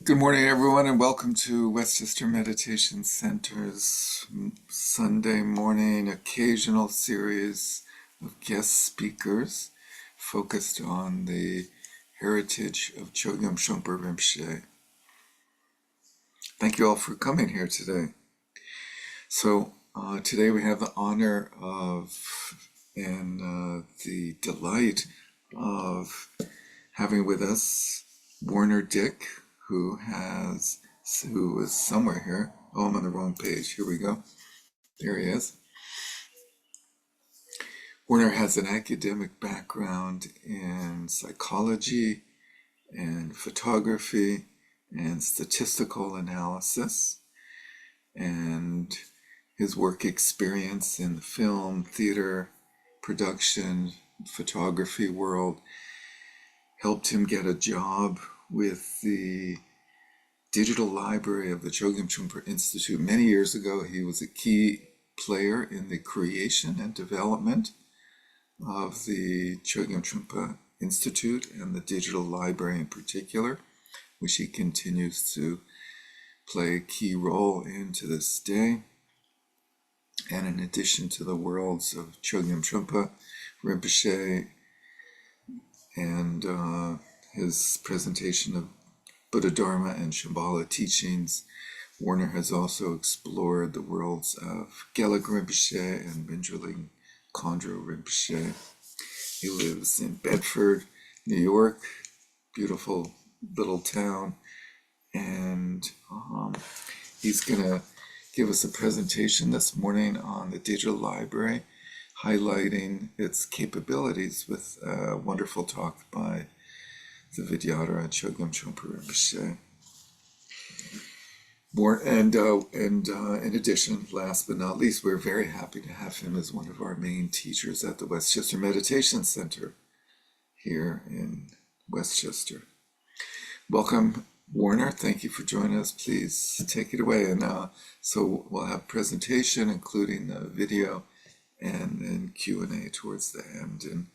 Good morning, everyone, and welcome to Westchester Meditation Center's Sunday morning occasional series of guest speakers focused on the heritage of Chogyam Trungpa Rinpoche. Thank you all for coming here today. So today we have the honor of and the delight of having with us Warner Dick, who is somewhere here. Oh, I'm on the wrong page. Here we go. There he is. Warner has an academic background in psychology and photography and statistical analysis, and his work experience in the film, theater, production, photography world helped him get a job with the Digital Library of the Chogyam Trungpa Institute. Many years ago, he was a key player in the creation and development of the Chogyam Trungpa Institute and the Digital Library in particular, which he continues to play a key role in to this day. And in addition to the worlds of Chogyam Trungpa Rinpoche and his presentation of Buddha Dharma and Shambhala teachings, Warner has also explored the worlds of Gelag Rinpoche and Mindraling Khandro Rinpoche. He lives in Bedford, New York, beautiful little town, and he's going to give us a presentation this morning on the Digital Library, highlighting its capabilities with a wonderful talk by the Vidyadhara Chogyam Trungpa Rinpoche. In addition, last but not least, we're very happy to have him as one of our main teachers at the Westchester Meditation Center here in Westchester. Welcome, Warner. Thank you for joining us. Please take it away. And so we'll have presentation, including the video, and then Q&A towards the end. And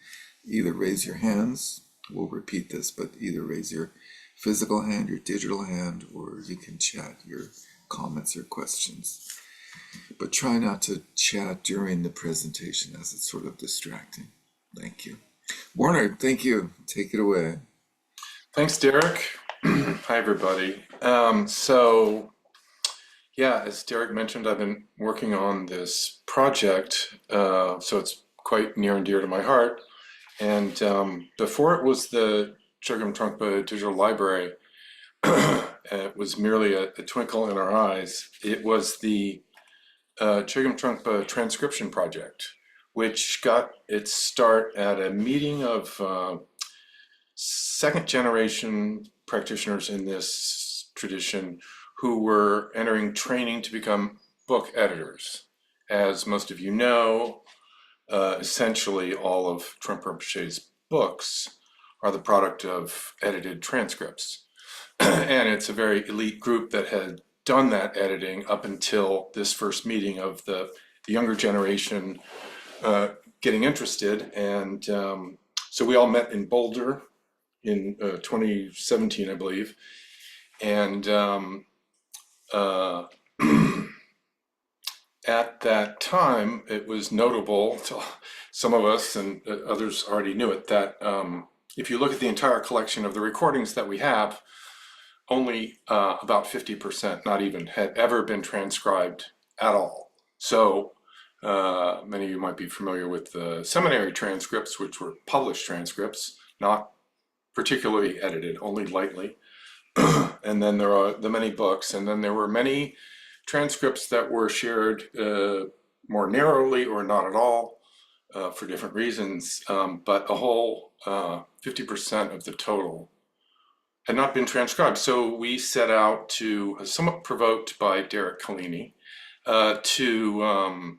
either raise your hands, we'll repeat this, but either raise your physical hand, your digital hand, or you can chat your comments or questions. But try not to chat during the presentation as it's sort of distracting. Thank you. Warner, thank you. Take it away. Thanks, Derek. Hi, everybody. As Derek mentioned, I've been working on this project, so it's quite near and dear to my heart. And before it was the Chogyam Trungpa Digital Library, it was merely a twinkle in our eyes. It was the Chogyam Trungpa Transcription Project, which got its start at a meeting of second generation practitioners in this tradition who were entering training to become book editors. As most of you know, essentially all of Trungpa Rinpoche's books are the product of edited transcripts. And it's a very elite group that had done that editing up until this first meeting of the younger generation getting interested. And so we all met in Boulder in 2017, I believe. And at that time, it was notable to some of us, and others already knew it, that if you look at the entire collection of the recordings that we have, only about 50%, not even, had ever been transcribed at all. So many of you might be familiar with the seminary transcripts, which were published transcripts, not particularly edited, only lightly. And then there are the many books, and then there were many transcripts that were shared more narrowly or not at all for different reasons, but a whole 50% of the total had not been transcribed. So we set out to, somewhat provoked by Derek Kalini, to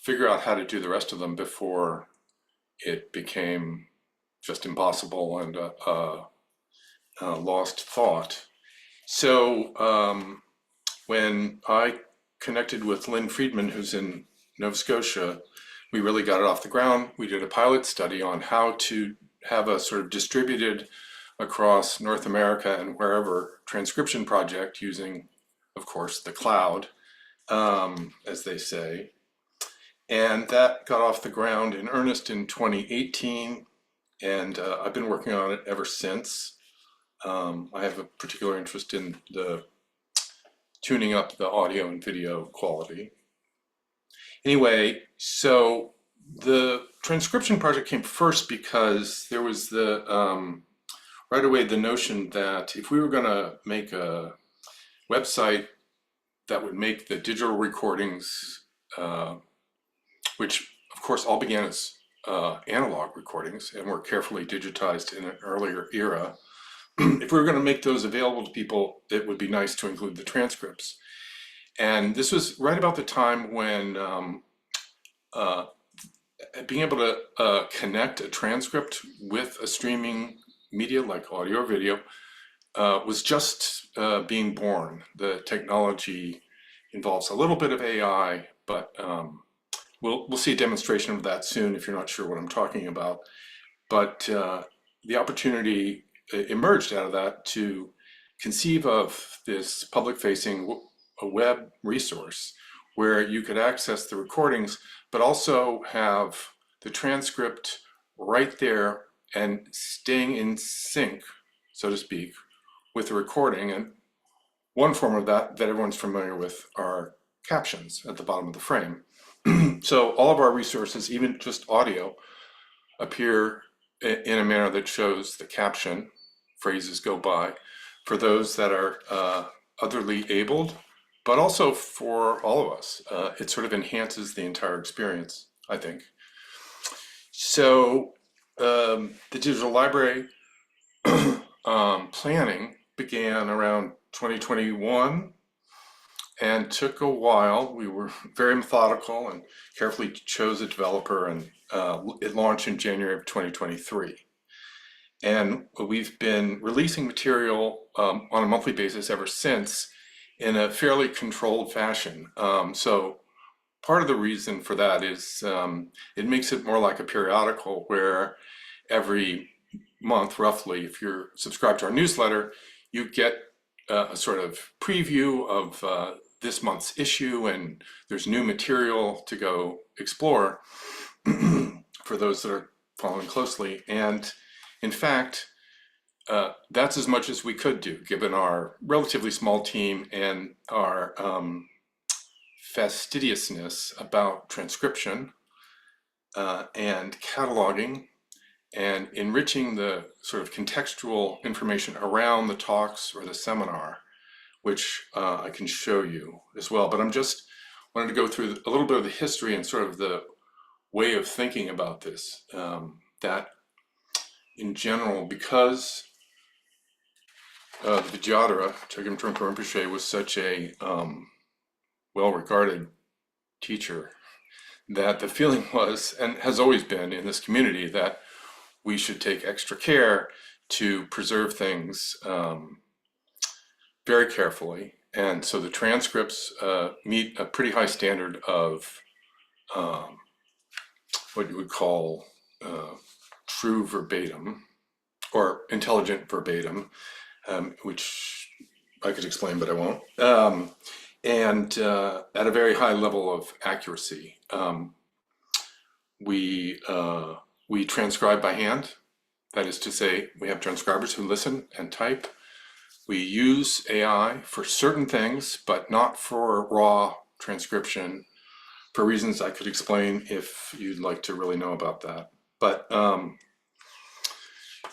figure out how to do the rest of them before it became just impossible and lost thought. So when I connected with Lynn Friedman, who's in Nova Scotia, we really got it off the ground. We did a pilot study on how to have a sort of distributed across North America and wherever transcription project using, of course, the cloud, as they say. And that got off the ground in earnest in 2018, and I've been working on it ever since. I have a particular interest in the tuning up the audio and video quality. Anyway, so the transcription project came first because there was the right away the notion that if we were going to make a website that would make the digital recordings, which of course all began as analog recordings and were carefully digitized in an earlier era, if we were going to make those available to people, it would be nice to include the transcripts. And this was right about the time when being able to connect a transcript with a streaming media like audio or video was just being born. The technology involves a little bit of AI, but we'll see a demonstration of that soon if you're not sure what I'm talking about. But the opportunity emerged out of that to conceive of this public-facing web resource where you could access the recordings, but also have the transcript right there and staying in sync, so to speak, with the recording. And one form of that everyone's familiar with are captions at the bottom of the frame. So all of our resources, even just audio, appear in a manner that shows the caption, phrases go by, for those that are otherly abled, but also for all of us. It sort of enhances the entire experience, I think. So the digital library planning began around 2021 and took a while. We were very methodical and carefully chose a developer, and it launched in January of 2023. And we've been releasing material on a monthly basis ever since in a fairly controlled fashion. So part of the reason for that is it makes it more like a periodical where every month, roughly, if you're subscribed to our newsletter, you get a sort of preview of this month's issue, and there's new material to go explore for those that are following closely. And in fact, that's as much as we could do, given our relatively small team and our fastidiousness about transcription and cataloging and enriching the sort of contextual information around the talks or the seminar, which I can show you as well. But I'm just wanted to go through a little bit of the history and sort of the way of thinking about this. That in general, because the Vidyadhara, Chogyam Trungpa Rinpoche, was such a well-regarded teacher, that the feeling was, and has always been in this community, that we should take extra care to preserve things very carefully. And so the transcripts meet a pretty high standard of what you would call true verbatim or intelligent verbatim, which I could explain, but I won't. And at a very high level of accuracy. We transcribe by hand. That is to say, we have transcribers who listen and type. We use AI for certain things, but not for raw transcription, for reasons I could explain if you'd like to really know about that. But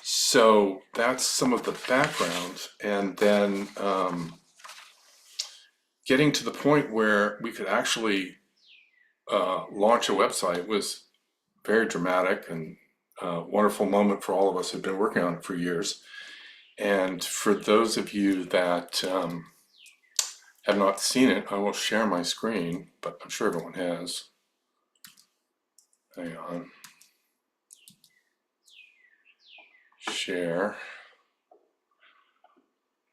so that's some of the background. And then getting to the point where we could actually launch a website was very dramatic and a wonderful moment for all of us who've been working on it for years. And for those of you that have not seen it, I will share my screen, but I'm sure everyone has. Hang on. Share.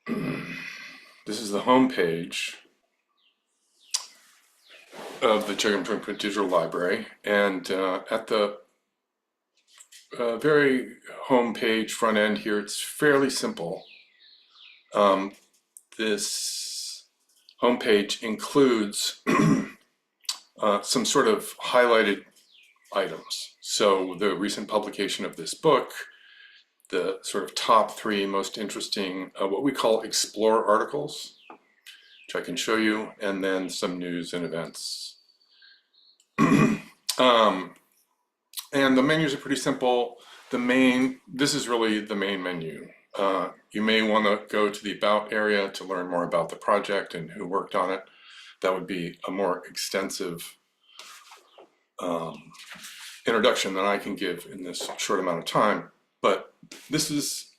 This is the home page of the Chogyam Trungpa Digital Library, and at the very homepage front end here. It's fairly simple. This homepage includes some sort of highlighted items. So the recent publication of this book, the sort of top 3 most interesting, what we call explore articles, which I can show you, and then some news and events. And the menus are pretty simple. This is really the main menu. You may want to go to the About area to learn more about the project and who worked on it. That would be a more extensive introduction than I can give in this short amount of time. But this is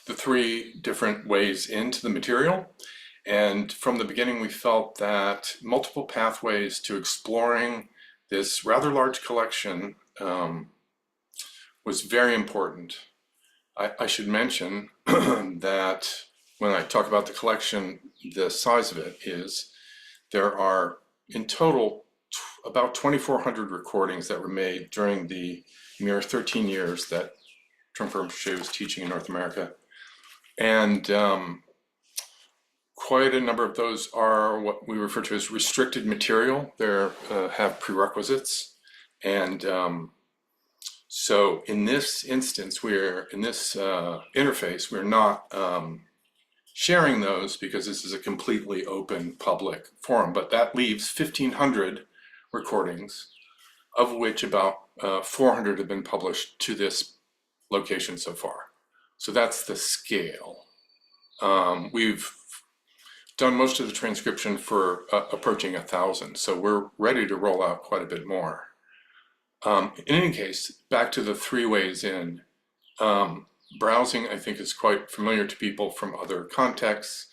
the 3 different ways into the material. And from the beginning, we felt that multiple pathways to exploring this rather large collection was very important. I should mention that when I talk about the collection, the size of it is, there are in total about 2,400 recordings that were made during the mere 13 years that Trungpa Rinpoche was teaching in North America. And quite a number of those are what we refer to as restricted material. They have prerequisites. And so in this instance, in this interface, we're not sharing those because this is a completely open public forum, but that leaves 1,500 recordings, of which about 400 have been published to this location so far. So that's the scale. We've done most of the transcription for approaching 1,000, so we're ready to roll out quite a bit more. In any case, back to the 3 ways in. Browsing, I think, is quite familiar to people from other contexts.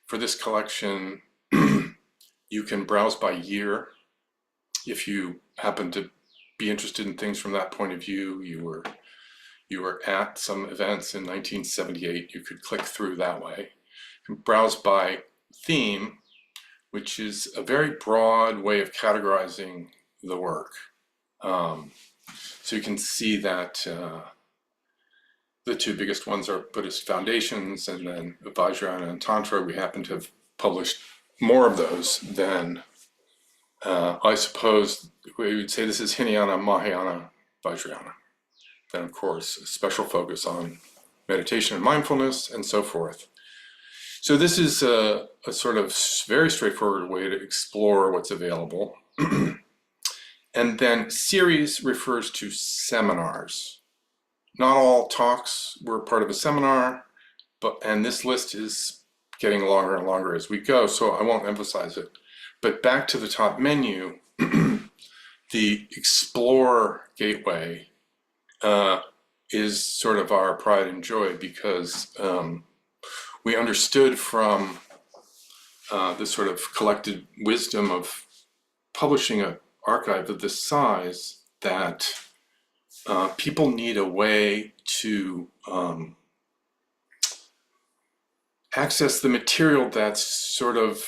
For this collection, you can browse by year. If you happen to be interested in things from that point of view, you were at some events in 1978, you could click through that way. You can browse by theme, which is a very broad way of categorizing the work. So you can see that the 2 biggest ones are Buddhist foundations and then Vajrayana and Tantra. We happen to have published more of those than, I suppose, we would say this is Hinayana, Mahayana, Vajrayana. Then, of course, a special focus on meditation and mindfulness and so forth. So this is a sort of very straightforward way to explore what's available. And then series refers to seminars. Not all talks were part of a seminar, and this list is getting longer and longer as we go, so I won't emphasize it. But back to the top menu, the Explore gateway is sort of our pride and joy, because we understood from the sort of collected wisdom of publishing an archive of this size that people need a way to access the material that's sort of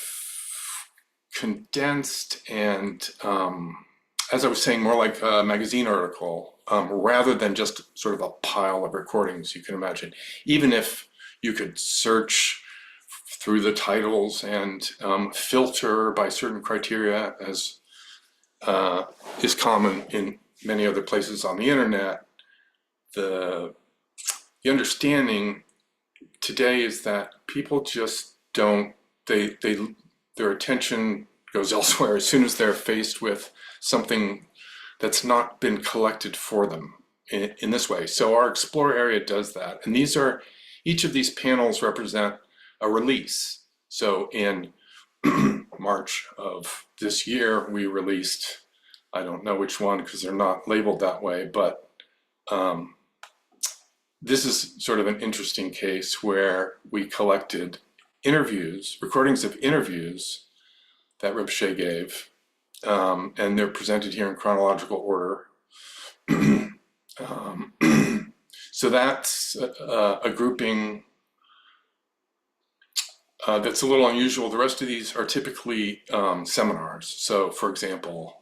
condensed and, as I was saying, more like a magazine article, rather than just sort of a pile of recordings, you can imagine. Even if you could search through the titles and filter by certain criteria, as is common in many other places on the internet, the understanding today is that people just don't, their attention goes elsewhere as soon as they're faced with something that's not been collected for them in this way. So our Explore area does that. And each of these panels represent a release. So in March of this year, we released, I don't know which one because they're not labeled that way, but this is sort of an interesting case where we collected recordings of interviews that Rinpoche gave, and they're presented here in chronological order. So that's a grouping that's a little unusual. The rest of these are typically seminars. So, for example,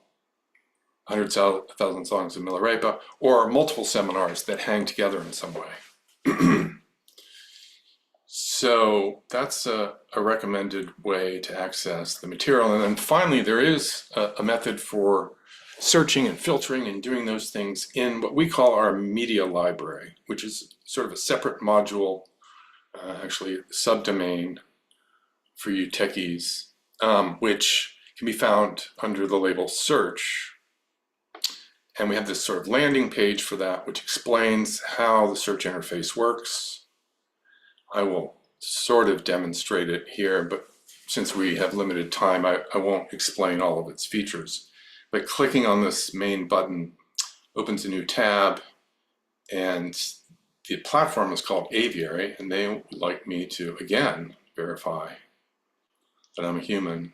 100,000 Songs of Milarepa, or multiple seminars that hang together in some way. So that's a recommended way to access the material. And then finally, there is a method for searching and filtering and doing those things in what we call our media library, which is sort of a separate module, actually subdomain for you techies, which can be found under the label search. And we have this sort of landing page for that, which explains how the search interface works. I will sort of demonstrate it here, but since we have limited time, I won't explain all of its features. But clicking on this main button opens a new tab, and the platform is called Aviary, and they would like me to, again, verify that I'm a human.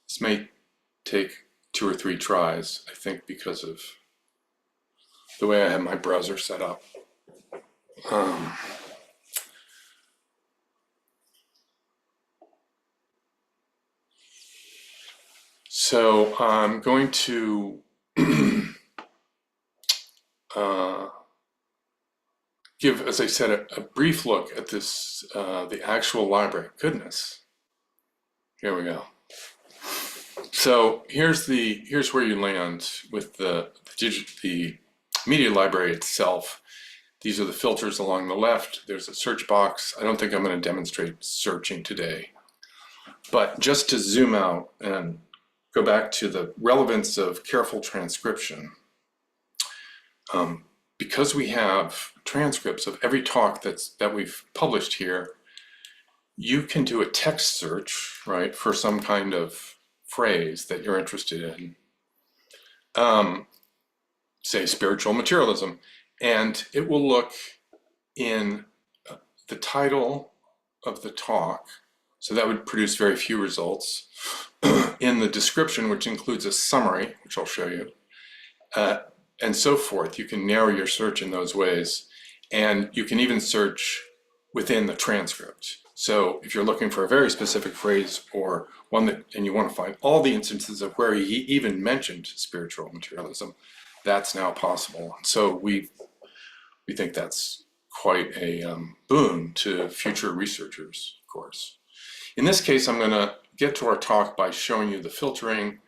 This may take 2 or 3 tries, I think, because of the way I have my browser set up. So I'm going to give, as I said, a brief look at this, the actual library. Goodness, here we go. So here's where you land with the media library itself. These are the filters along the left. There's a search box. I don't think I'm going to demonstrate searching today, but just to zoom out and go back to the relevance of careful transcription. Because we have transcripts of every talk that we've published here, you can do a text search, right, for some kind of phrase that you're interested in, say spiritual materialism, and it will look in the title of the talk, so that would produce very few results, in the description, which includes a summary, which I'll show you, and so forth. You can narrow your search in those ways, and you can even search within the transcript. So if you're looking for a very specific phrase or one that, and you want to find all the instances of where he even mentioned spiritual materialism, that's now possible. So we think that's quite a boon to future researchers, of course. In this case, I'm going to get to our talk by showing you the filtering.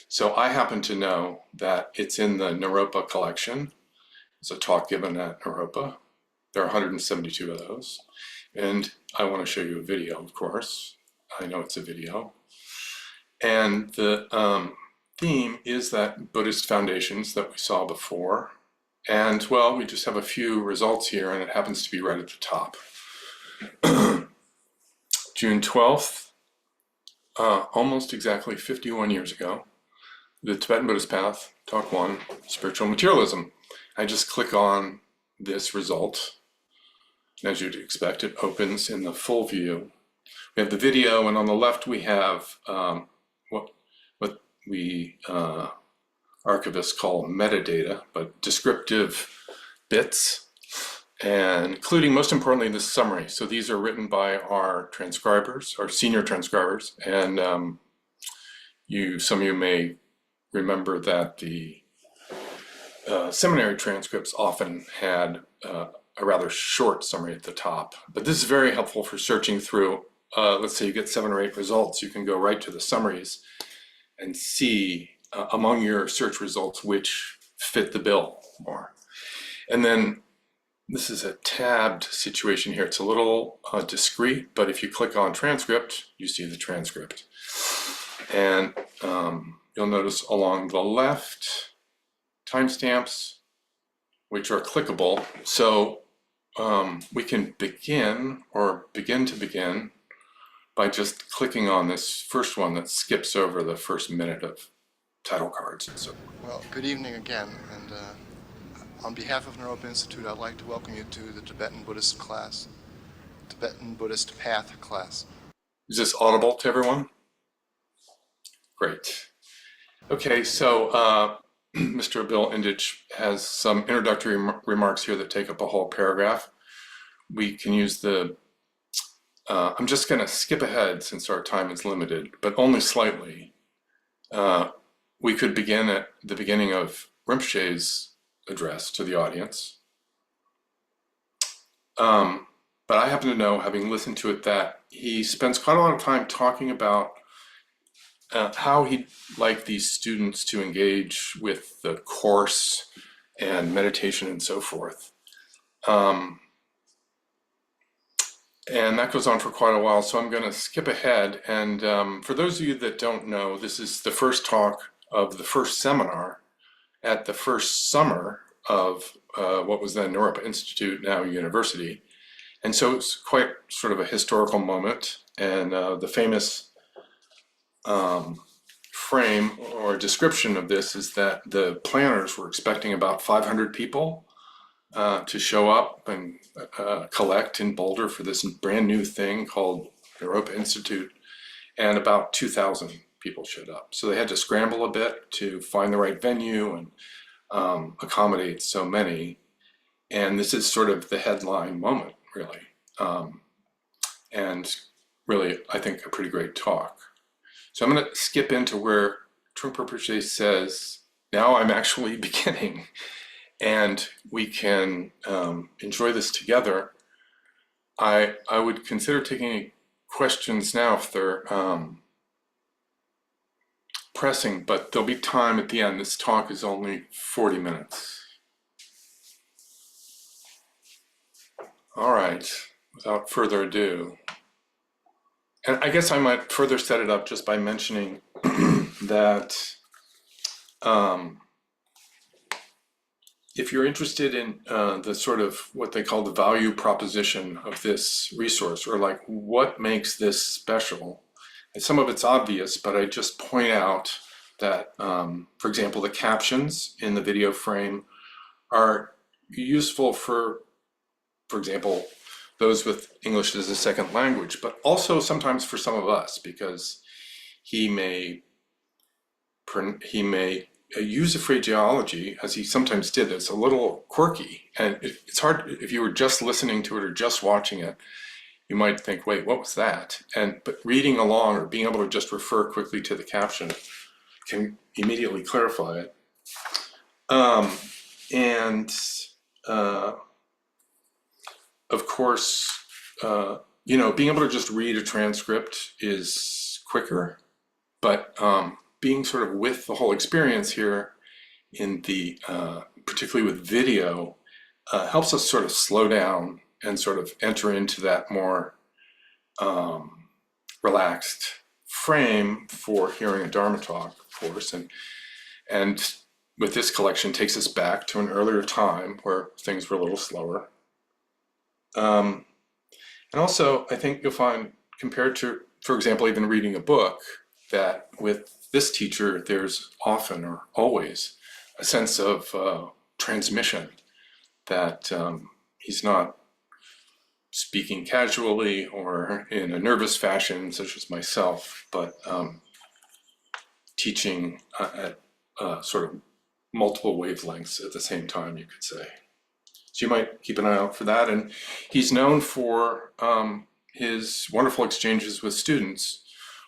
So I happen to know that it's in the Naropa collection. It's a talk given at Naropa. There are 172 of those. And I want to show you a video, of course. I know it's a video. And the theme is that Buddhist foundations that we saw before. And well, we just have a few results here, and it happens to be right at the top. June 12th, almost exactly 51 years ago, the Tibetan Buddhist Path, Talk 1, Spiritual Materialism. I just click on this result. As you'd expect, it opens in the full view. We have the video, and on the left we have what we archivists call metadata, but descriptive bits, and including, most importantly, this summary. So these are written by our transcribers, our senior transcribers, and some of you may remember that the seminary transcripts often had a rather short summary at the top. But this is very helpful for searching through. Let's say you get 7 or 8 results, you can go right to the summaries and see among your search results which fit the bill more. And then this is a tabbed situation here. It's a little discrete, but if you click on transcript, you see the transcript. And you'll notice along the left, timestamps, which are clickable. So we can begin by just clicking on this first one that skips over the first minute of title cards and so forth. Well, good evening again, and on behalf of Naropa Institute, I'd like to welcome you to the Tibetan Buddhist class, Tibetan Buddhist Path class. Is this audible to everyone? Great. Okay, so Mr. Bill Indich has some introductory remarks here that take up a whole paragraph. We can use the, I'm just going to skip ahead since our time is limited, but only slightly. we could begin at the beginning of Rinpoche's address to the audience. But I happen to know, having listened to it, that he spends quite a lot of time talking about how he'd like these students to engage with the course and meditation and so forth. And that goes on for quite a while, so I'm going to skip ahead. And for those of you that don't know, this is the first talk of the first seminar at the first summer of what was then Naropa Institute, now university. And so it's quite sort of a historical moment. And the famous frame or description of this is that the planners were expecting about 500 people to show up and collect in Boulder for this brand new thing called Naropa Institute, and about 2,000 people showed up. So they had to scramble a bit to find the right venue and accommodate so many. And this is sort of the headline moment, really. And really, I think, a pretty great talk. So I'm going to skip into where Trungpa Rinpoche says, now I'm actually beginning, and we can enjoy this together. I would consider taking questions now if they're pressing, but there'll be time at the end. This talk is only 40 minutes. All right, without further ado. And I guess I might further set it up just by mentioning that if you're interested in the sort of what they call the value proposition of this resource, or like what makes this special, and some of it's obvious, but I just point out that, for example, the captions in the video frame are useful for example, those with English as a second language, but also sometimes for some of us, because he may use a phraseology, as he sometimes did, that's a little quirky. And it's hard, if you were just listening to it or just watching it, you might think, wait, what was that? But reading along or being able to just refer quickly to the caption can immediately clarify it. Of course, being able to just read a transcript is quicker, but being sort of with the whole experience here in the, particularly with video, helps us sort of slow down and sort of enter into that more relaxed frame for hearing a Dharma talk, of course. And with this collection takes us back to an earlier time where things were a little slower. And also, I think you'll find, compared to, for example, even reading a book, that with this teacher, there's often or always a sense of transmission, that he's not speaking casually or in a nervous fashion, such as myself, but teaching at sort of multiple wavelengths at the same time, you could say. So you might keep an eye out for that. And he's known for his wonderful exchanges with students,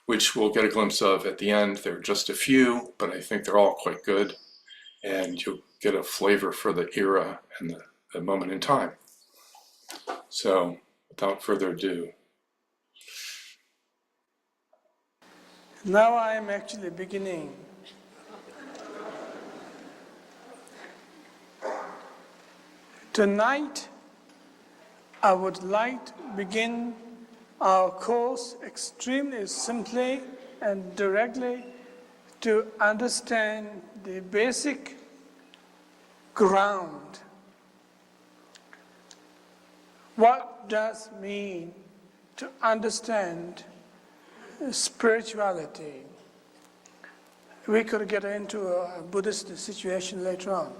which we'll get a glimpse of at the end. There are just a few, but I think they're all quite good. And you'll get a flavor for the era and the moment in time. So without further ado. Now I am actually beginning. Tonight, I would like to begin our course extremely simply and directly to understand the basic ground. What does it mean to understand spirituality? We could get into a Buddhist situation later on.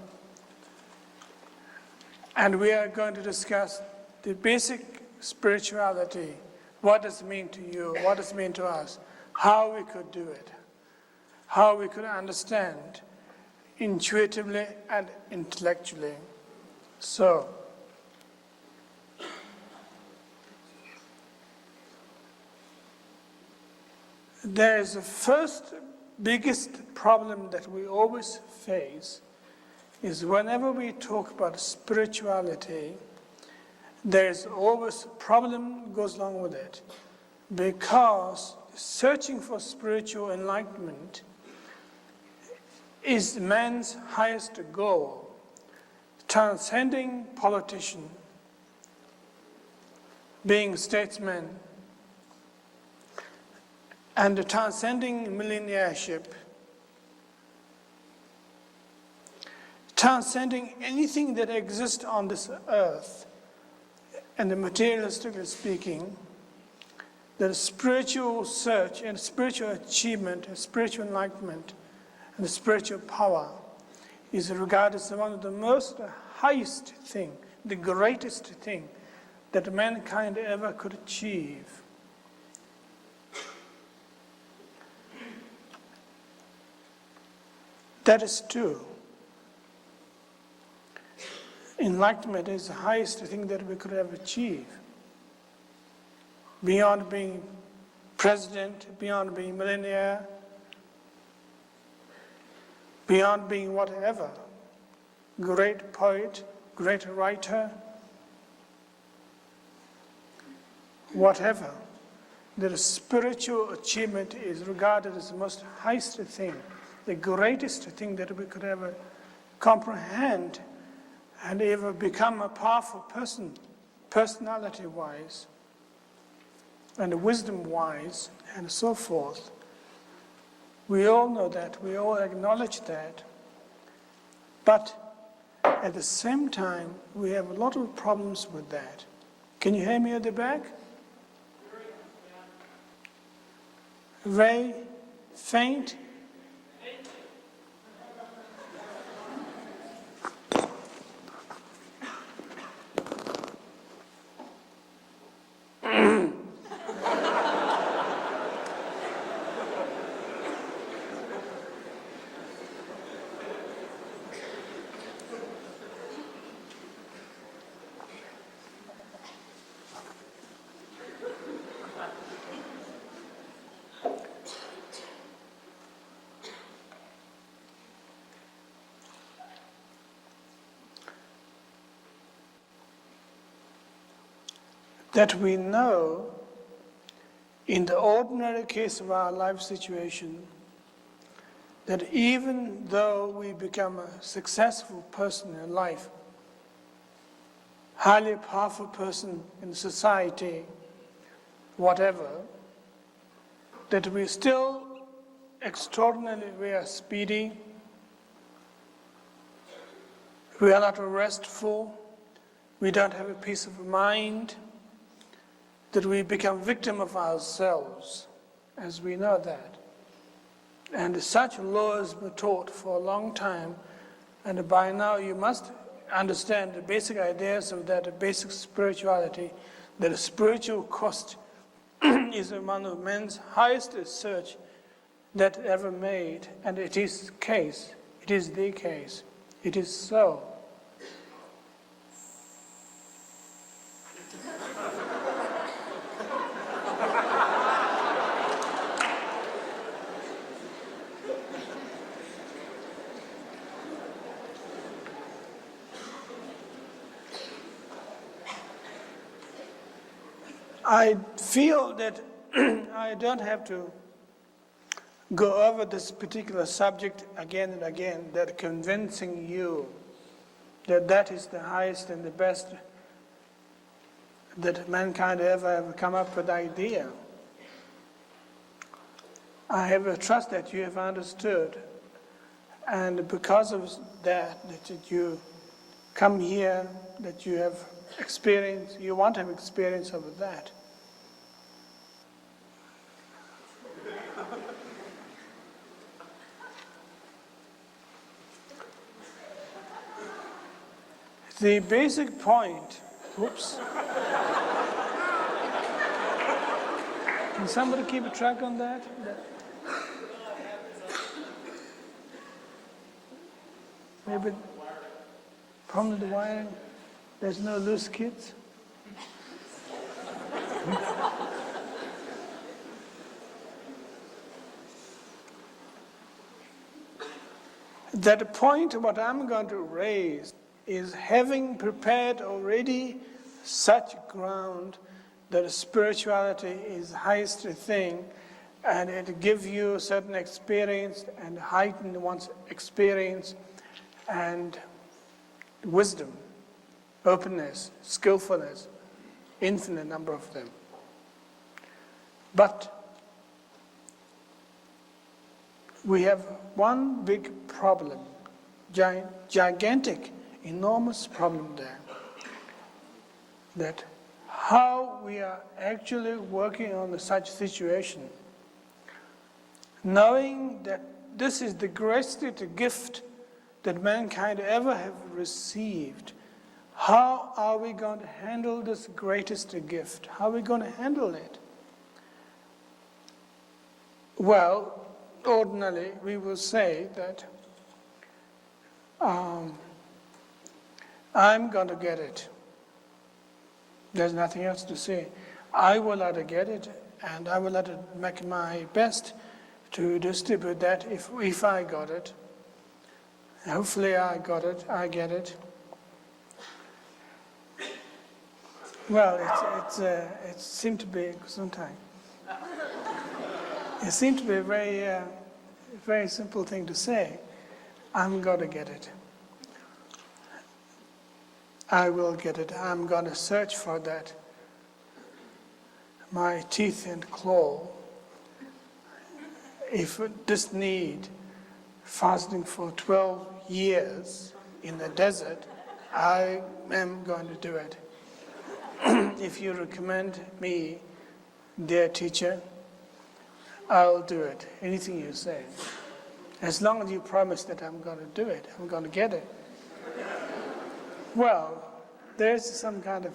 And we are going to discuss the basic spirituality. What does it mean to you? What does it mean to us? How we could do it. How we could understand intuitively and intellectually. So, there is a first biggest problem that we always face is whenever we talk about spirituality, there's always a problem goes along with it, because searching for spiritual enlightenment is man's highest goal, transcending politician, being statesman, and transcending millionaireship, transcending anything that exists on this earth, and materialistically speaking, the spiritual search and spiritual achievement, and spiritual enlightenment, and the spiritual power is regarded as one of the most highest thing, the greatest thing that mankind ever could achieve. That is true. Enlightenment is the highest thing that we could ever achieve. Beyond being president, beyond being millionaire, beyond being whatever, great poet, great writer, whatever, the spiritual achievement is regarded as the most highest thing, the greatest thing that we could ever comprehend and ever become a powerful person, personality-wise, and wisdom-wise, and so forth. We all know that, we all acknowledge that, but at the same time, we have a lot of problems with that. Can you hear me at the back? Very faint? That we know in the ordinary case of our life situation that even though we become a successful person in life, highly powerful person in society, whatever, that we still extraordinarily, we are speedy, we are not restful, we don't have a peace of mind, that we become victim of ourselves, as we know that. And such laws were taught for a long time, and by now you must understand the basic ideas of that basic spirituality, that a spiritual cost is one of man's highest search that ever made, and it is the case, it is the case, it is so. I feel that I don't have to go over this particular subject again and again, that convincing you that that is the highest and the best that mankind ever come up with idea. I have a trust that you have understood, and because of that you come here, that you have experience, you want to have experience of that. The basic point, oops. Can somebody keep a track on that? Maybe problem with the wiring. There's no loose kids. That point what I'm going to raise is having prepared already such ground that spirituality is the highest thing, and it gives you a certain experience and heighten one's experience and wisdom, openness, skillfulness, infinite number of them. But we have one big problem, gigantic, enormous problem there, that how we are actually working on such situation, knowing that this is the greatest gift that mankind ever have received. How are we going to handle this greatest gift? How are we going to handle it? Well, ordinarily we will say that I'm going to get it. There's nothing else to say. I will let it get it, and I will let it make my best to distribute that if I got it. Hopefully I got it, I get it. Well, it seemed to be sometimes. It seemed to be a very simple thing to say. I'm going to get it. I will get it. I'm going to search for that. My teeth and claw. If this need fasting for 12 years in the desert, I am going to do it. If you recommend me, dear teacher, I'll do it. Anything you say. As long as you promise that I'm going to do it, I'm going to get it. Well, there's some kind of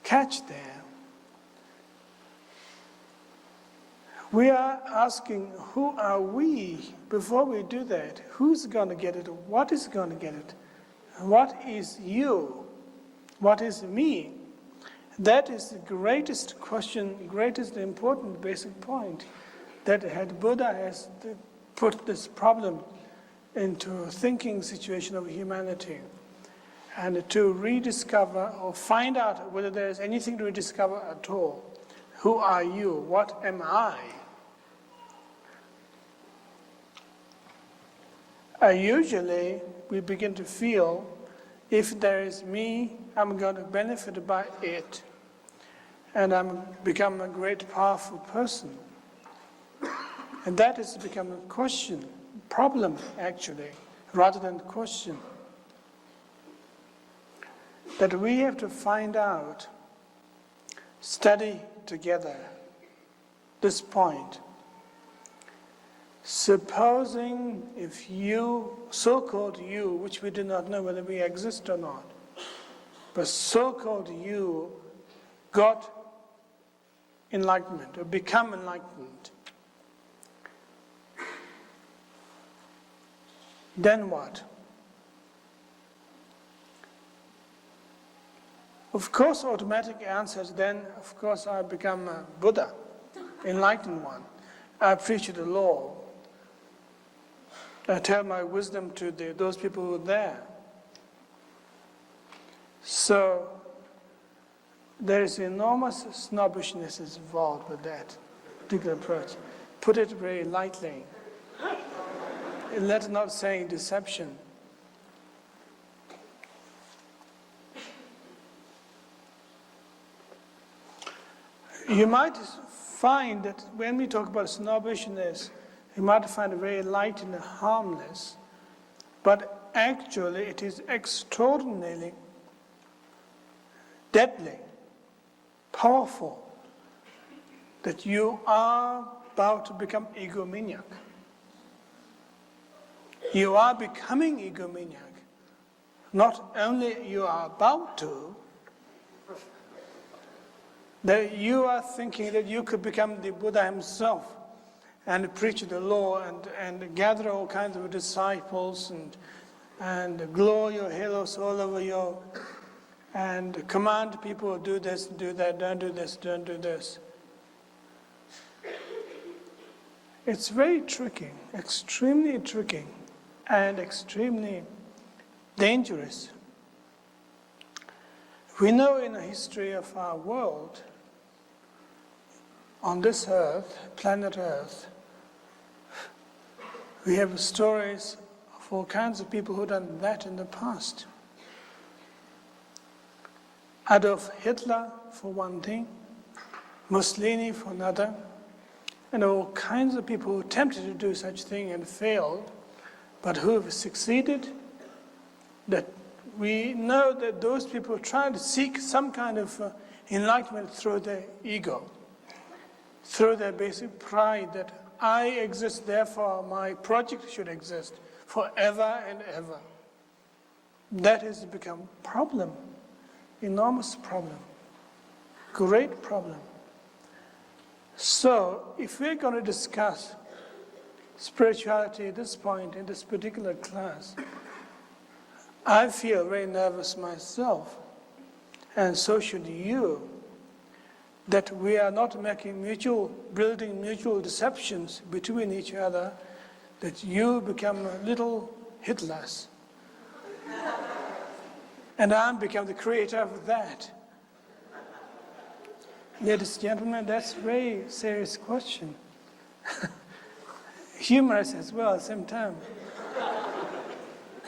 catch there. We are asking, who are we? Before we do that, who's going to get it? What is going to get it? What is you? What is me? That is the greatest question, greatest important basic point that had Buddha has put this problem into a thinking situation of humanity, and to rediscover or find out whether there is anything to rediscover at all. Who are you? What am I? Usually we begin to feel, if there is me, I'm going to benefit by it, and I'm become a great powerful person. And that has become a question, problem actually, rather than a question. That we have to find out, study together this point. Supposing if you, so-called you, which we do not know whether we exist or not, but so-called you got enlightenment or become enlightened, then what? Of course, automatic answers, then of course I become a Buddha, enlightened one. I preach the law. I tell my wisdom to those people who are there. So there is enormous snobbishness involved with that particular approach. Put it very lightly. Let's not say deception. You might find that when we talk about snobbishness, you might find it very light and harmless, but actually it is extraordinarily deadly, powerful, that you are about to become egomaniac. You are becoming egomaniac. Not only you are about to, that you are thinking that you could become the Buddha himself and preach the law and gather all kinds of disciples and glow your halos all over you and command people to do this, do that, don't do this, don't do this. It's very tricky, extremely tricky. and extremely dangerous. We know in the history of our world, on this earth, planet Earth, we have stories of all kinds of people who have done that in the past. Adolf Hitler, for one thing, Mussolini for another, and all kinds of people who attempted to do such thing and failed, but who have succeeded. That we know that those people are trying to seek some kind of enlightenment through their ego, through their basic pride that I exist, therefore my project should exist forever and ever. That has become a problem, enormous problem, great problem. So if we're going to discuss spirituality at this point in this particular class, I feel very nervous myself, and so should you, that we are not building mutual deceptions between each other, that you become little Hitlers, and I become the creator of that. Ladies and gentlemen, that's a very serious question. Humorous as well at the same time.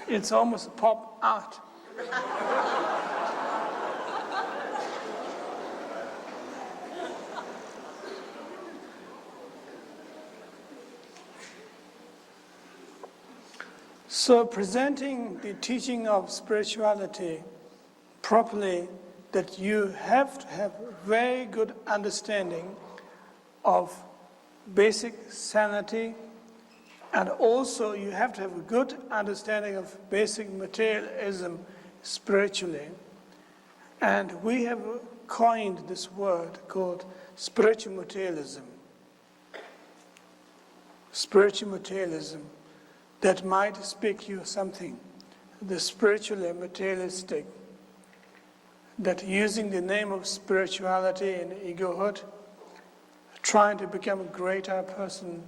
It's almost pop art. So presenting the teaching of spirituality properly, that you have to have very good understanding of basic sanity, and also you have to have a good understanding of basic materialism spiritually. And we have coined this word called spiritual materialism. Spiritual materialism, that might speak you something. The spiritually materialistic, that using the name of spirituality and egohood, trying to become a greater person,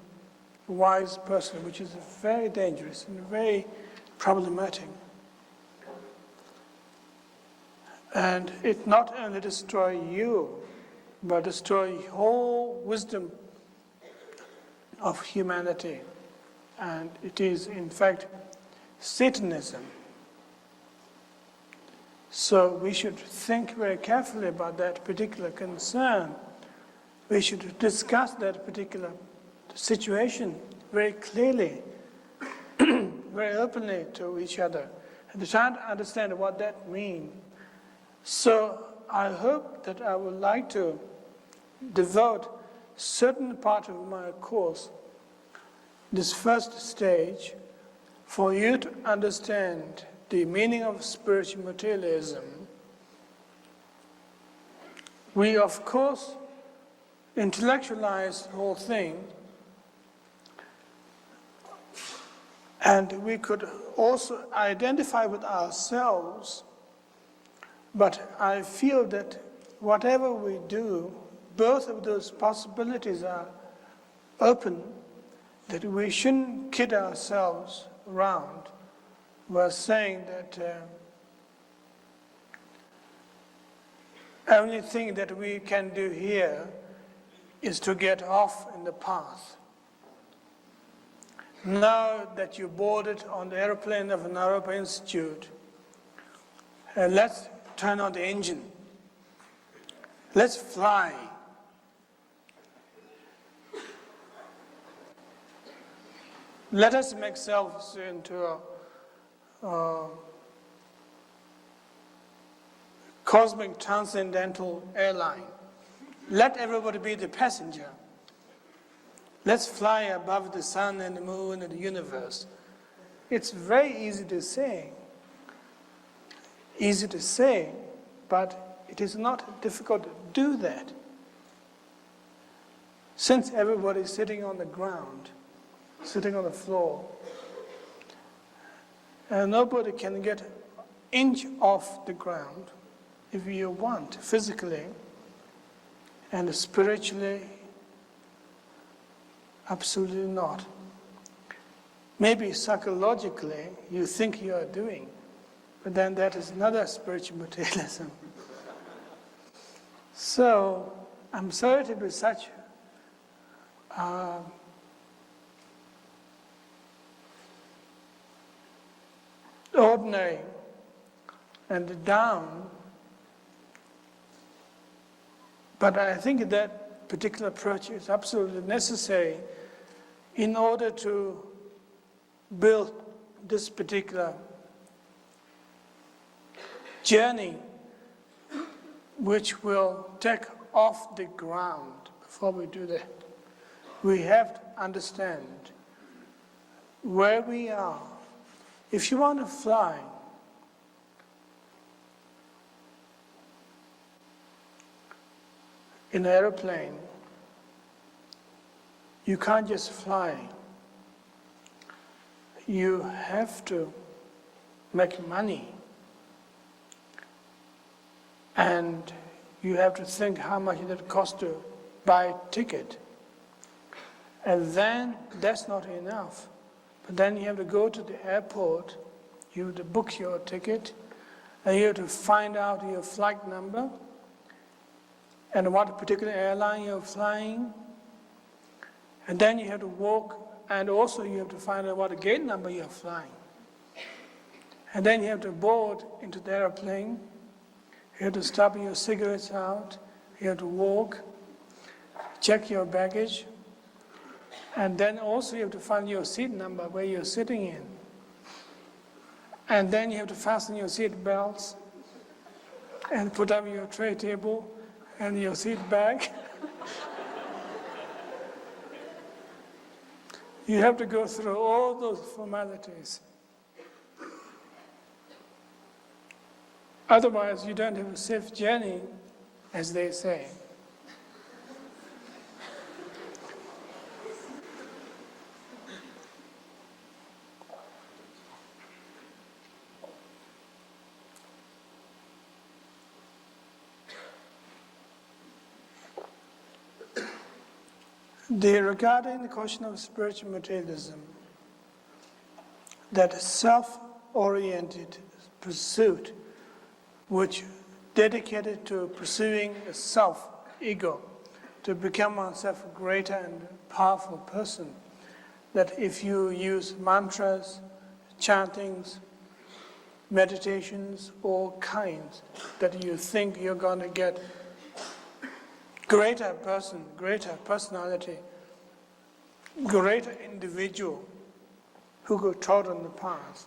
wise person, which is very dangerous and very problematic. And it not only destroys you, but destroys whole wisdom of humanity. And it is, in fact, Satanism. So we should think very carefully about that particular concern. We should discuss that particular situation very clearly, very openly to each other, and try to understand what that means. So I hope that I would like to devote certain part of my course, this first stage, for you to understand the meaning of spiritual materialism. We, of course, intellectualize the whole thing, and we could also identify with ourselves, but I feel that whatever we do, both of those possibilities are open, that we shouldn't kid ourselves around. We're saying that only thing that we can do here is to get off in the path. Now that you boarded on the airplane of Naropa Institute, let's turn on the engine. Let's fly. Let us make ourselves into a cosmic transcendental airline. Let everybody be the passenger. Let's fly above the sun and the moon and the universe. It's very easy to say. Easy to say, but it is not difficult to do that. Since everybody is sitting on the ground, sitting on the floor, and nobody can get an inch off the ground if you want, physically and spiritually, absolutely not. maybe psychologically you think you are doing, but then that is another spiritual materialism. So I'm sorry to be such ordinary and down, but I think that particular approach is absolutely necessary in order to build this particular journey, which will take off the ground. Before we do that, we have to understand where we are. If you want to fly, in an aeroplane, you can't just fly. You have to make money. And you have to think how much it costs to buy a ticket. And then that's not enough. But then you have to go to the airport, you have to book your ticket, and you have to find out your flight number and what particular airline you're flying. And then you have to walk, and also you have to find out what gate number you're flying. And then you have to board into the airplane. You have to stop your cigarettes out. You have to walk, check your baggage. And then also you have to find your seat number where you're sitting in. And then you have to fasten your seat belts and put up your tray table and your seat bag. You have to go through all those formalities. Otherwise, you don't have a safe journey, as they say. Regarding the question of spiritual materialism, that self-oriented pursuit, which dedicated to pursuing a self, ego, to become oneself a greater and powerful person, that if you use mantras, chantings, meditations, all kinds, that you think you're going to get greater person, greater personality, greater individual who could trod on the path.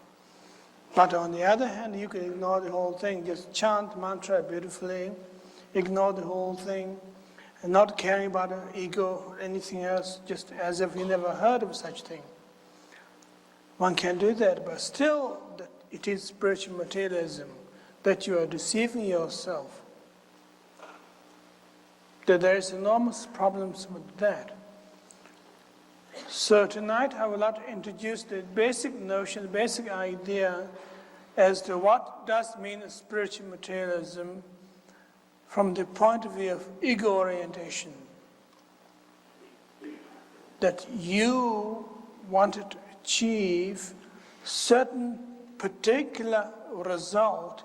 But on the other hand, you can ignore the whole thing, just chant mantra beautifully, ignore the whole thing, and not caring about the ego or anything else, just as if you never heard of such thing. One can do that, but still it is spiritual materialism, that you are deceiving yourself. That there is enormous problems with that. So tonight I would like to introduce the basic notion, the basic idea as to what does mean spiritual materialism from the point of view of ego orientation. That you wanted to achieve certain particular result,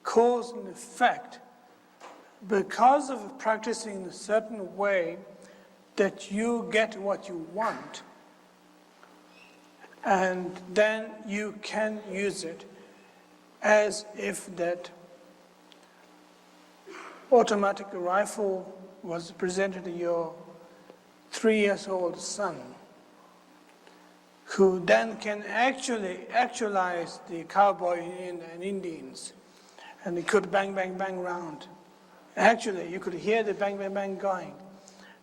cause and effect, because of practicing in a certain way, that you get what you want, and then you can use it as if that automatic rifle was presented to your 3-year-old son, who then can actualize the cowboy and Indians, and he could bang, bang, bang round. Actually, you could hear the bang, bang, bang going.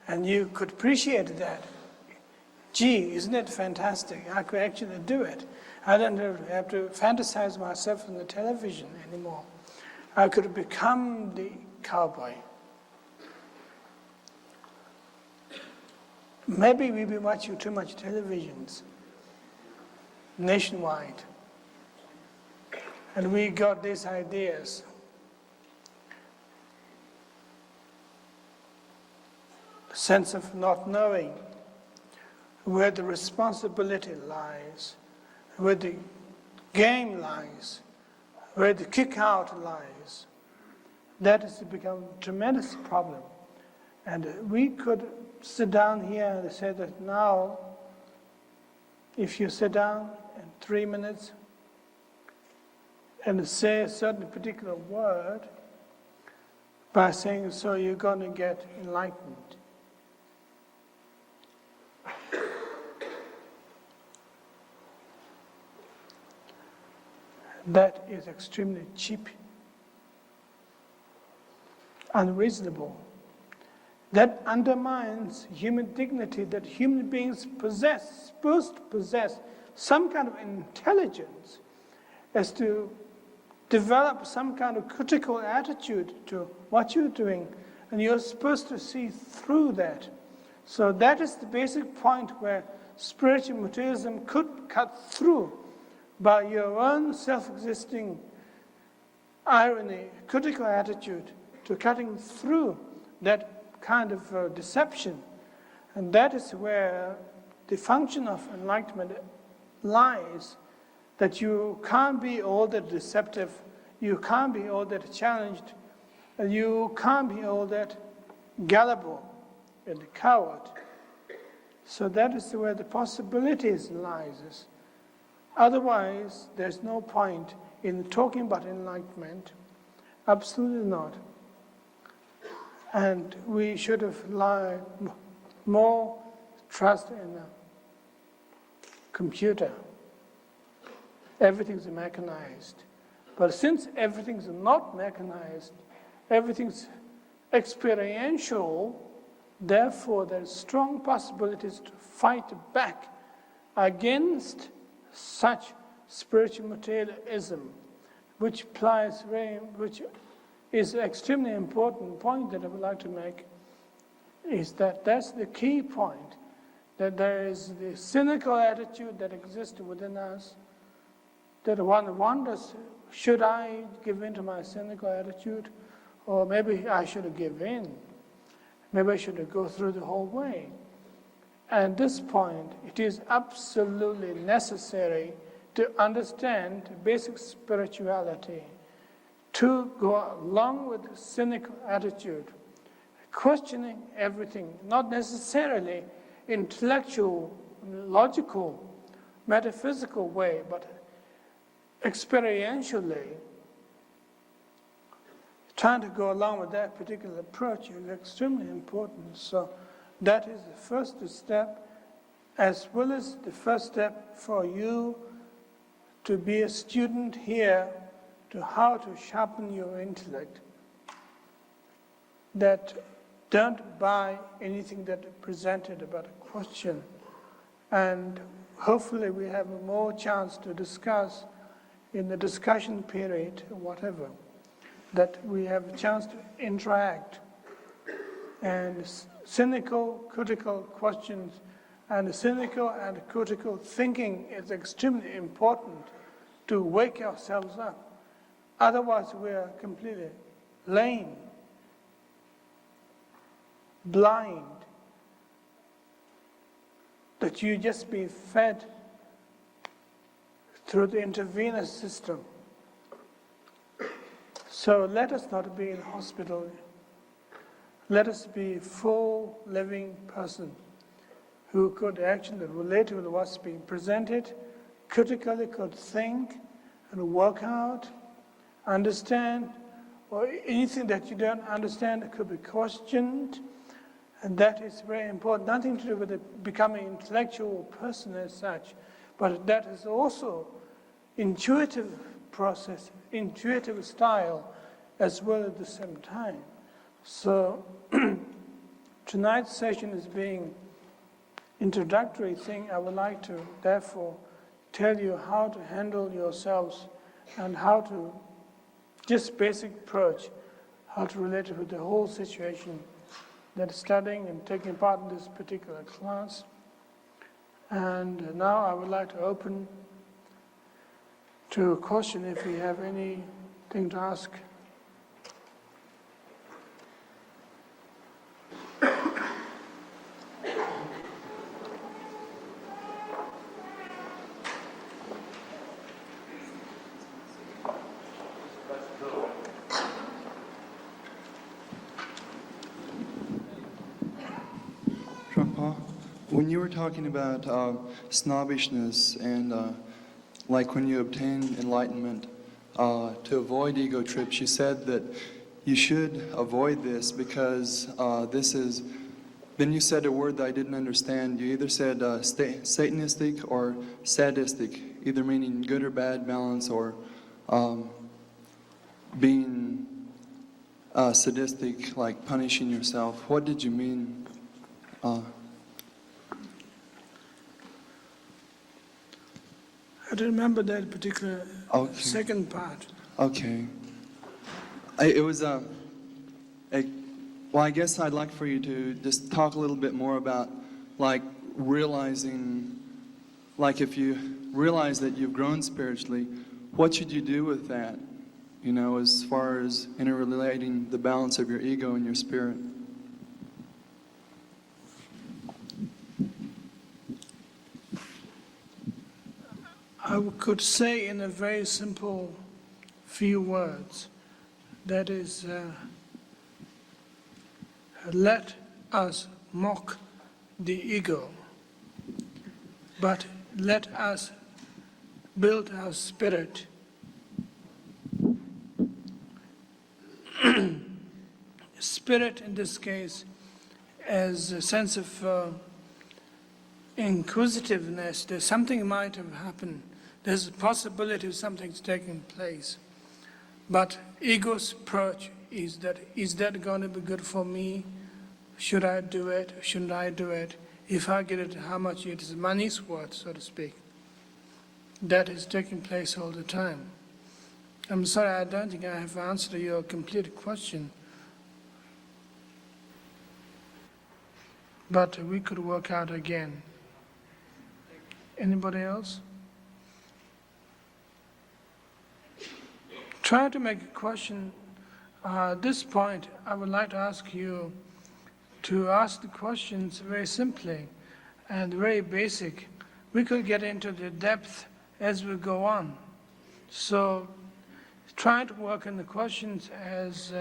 And you could appreciate that. Gee, isn't it fantastic? I could actually do it. I don't have to fantasize myself on the television anymore. I could become the cowboy. Maybe we've been watching too much televisions nationwide. And we got these ideas. Sense of not knowing. where the responsibility lies, where the game lies, where the kick out lies. That has become a tremendous problem. And we could sit down here and say that now, if you sit down in 3 minutes and say a certain particular word, by saying so, you're going to get enlightened. That is extremely cheap, unreasonable. That undermines human dignity, that human beings possess, supposed to possess some kind of intelligence as to develop some kind of critical attitude to what you're doing, and you're supposed to see through that. So that is the basic point where spiritual materialism could cut through by your own self-existing irony, critical attitude, to cutting through that kind of deception. And that is where the function of enlightenment lies, that you can't be all that deceptive, you can't be all that challenged, and you can't be all that gullible and coward. So that is where the possibilities lies. Otherwise, there's no point in talking about enlightenment. Absolutely not. And we should have more trust in a computer. Everything's mechanized. But since everything's not mechanized, everything's experiential, therefore there's strong possibilities to fight back against such spiritual materialism, which is an extremely important point that I would like to make, is that that's the key point, that there is the cynical attitude that exists within us, that one wonders, should I give in to my cynical attitude? Or maybe I should give in. Maybe I should go through the whole way. At this point, it is absolutely necessary to understand basic spirituality, to go along with the cynical attitude, questioning everything, not necessarily intellectual, logical, metaphysical way, but experientially, trying to go along with that particular approach is extremely important. So that is the first step, as well as the first step for you to be a student here, to how to sharpen your intellect. That don't buy anything that is presented about a question. And hopefully we have more chance to discuss in the discussion period, whatever, that we have a chance to interact. And cynical, critical questions and cynical and critical thinking is extremely important to wake ourselves up. Otherwise, we are completely lame, blind, that you just be fed through the intravenous system. So let us not be in hospital. Let us be a full living person who could actually relate with what's being presented, critically could think and work out, understand, or anything that you don't understand could be questioned. And that is very important. Nothing to do with becoming an intellectual person as such, but that is also intuitive process, intuitive style as well at the same time. So tonight's session is being introductory thing. I would like to therefore tell you how to handle yourselves and how to just basic approach, how to relate it with the whole situation that is studying and taking part in this particular class. And now I would like to open to a question if we have anything to ask. When you were talking about snobbishness and like when you obtain enlightenment, to avoid ego trips, you said that you should avoid this because this is, then you said a word that I didn't understand. You either said satanistic or sadistic, either meaning good or bad balance, or being sadistic, like punishing yourself. What did you mean? I don't remember that particular Okay. second part. Okay. It was well, I guess I'd like for you to just talk a little bit more about, like, realizing, like, if you realize that you've grown spiritually, what should you do with that, you know, as far as interrelating the balance of your ego and your spirit? I could say in a very simple few words, that is, let us mock the ego, but let us build our spirit. Spirit in this case as a sense of inquisitiveness, that something might have happened. There's a possibility of something's taking place. But ego's approach is that going to be good for me? Should I do it? Shouldn't I do it? If I get it, how much it is money's worth, so to speak. That is taking place all the time. I'm sorry, I don't think I have answered your complete question. But we could work out again. Anybody else? Try to make a question. At this point, I would like to ask you to ask the questions very simply and very basic. We could get into the depth as we go on. So try to work on the questions as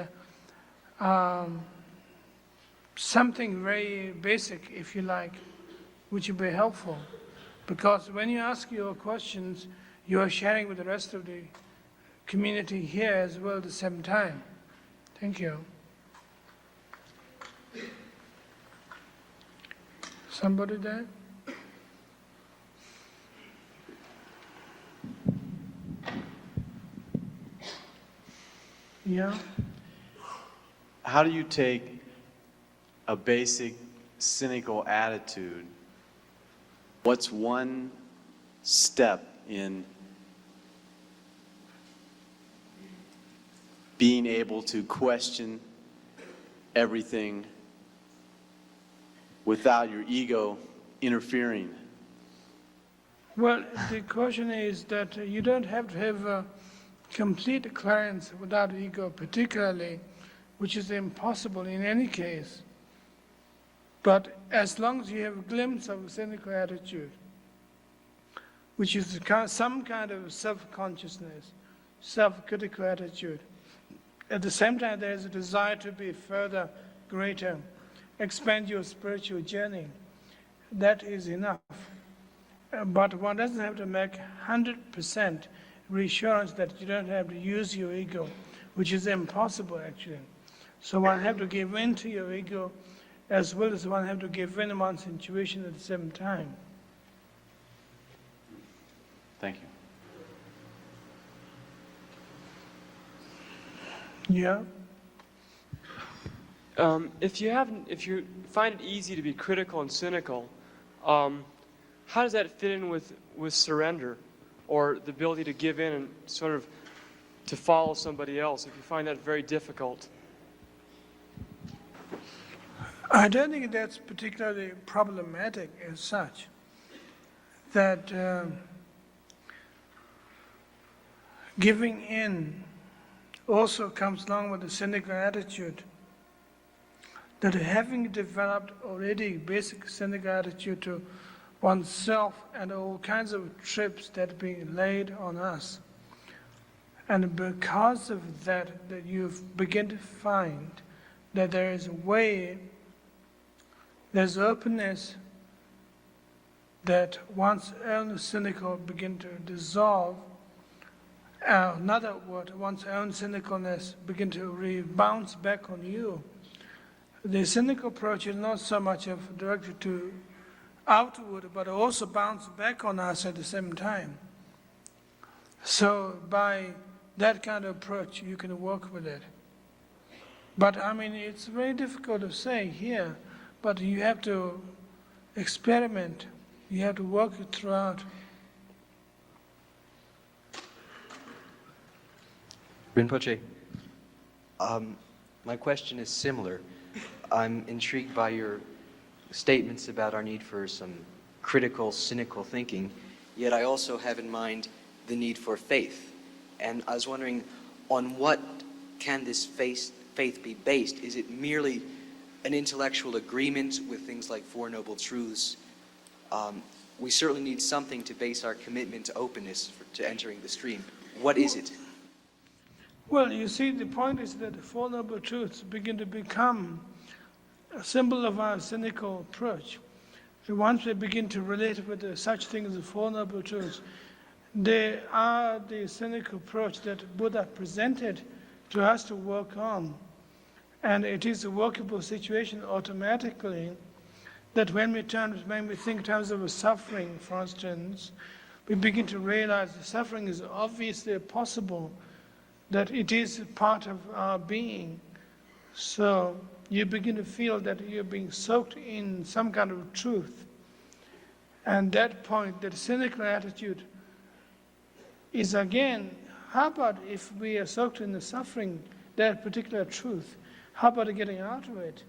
something very basic, if you like, which would be helpful. Because when you ask your questions, you are sharing with the rest of the community here as well at the same time. Thank you. Somebody there? Yeah? How do you take a basic cynical attitude? What's one step in being able to question everything without your ego interfering? Well, the question is that you don't have to have a complete clearance without ego, particularly, which is impossible in any case. But as long as you have a glimpse of a cynical attitude, which is some kind of self-consciousness, self-critical attitude, at the same time there is a desire to be further, greater, expand your spiritual journey, that is enough. But one doesn't have to make 100% reassurance that you don't have to use your ego, which is impossible actually. So one have to give in to your ego as well as one have to give in one's intuition at the same time. Thank you. Yeah? If you find it easy to be critical and cynical, how does that fit in with surrender, or the ability to give in and sort of to follow somebody else, if you find that very difficult? I don't think that's particularly problematic as such. That giving in also comes along with a cynical attitude. That having developed already basic cynical attitude to oneself and all kinds of trips that are being laid on us, and because of that, that you begin to find that there is a way, there's openness that one's own cynical begin to dissolve, in other words, one's own cynicalness begin to bounce back on you. The cynical approach is not so much of directed to outward, but also bounce back on us at the same time. So by that kind of approach, you can work with it. But I mean, it's very difficult to say here, but you have to experiment. You have to work it throughout. Rinpoche, my question is similar. I'm intrigued by your statements about our need for some critical, cynical thinking, yet I also have in mind the need for faith. And I was wondering, on what can this faith be based? Is it merely an intellectual agreement with things like Four Noble Truths? We certainly need something to base our commitment to openness to entering the stream. What is it? Well, you see, the point is that the Four Noble Truths begin to become a symbol of our cynical approach. So once we begin to relate with such things as the Four Noble Truths, they are the cynical approach that Buddha presented to us to work on. And it is a workable situation automatically that when we think in terms of suffering, for instance, we begin to realize that suffering is obviously possible, that it is part of our being. So you begin to feel that you're being soaked in some kind of truth. And that point, that cynical attitude, is again, how about if we are soaked in the suffering, that particular truth, how about getting out of it,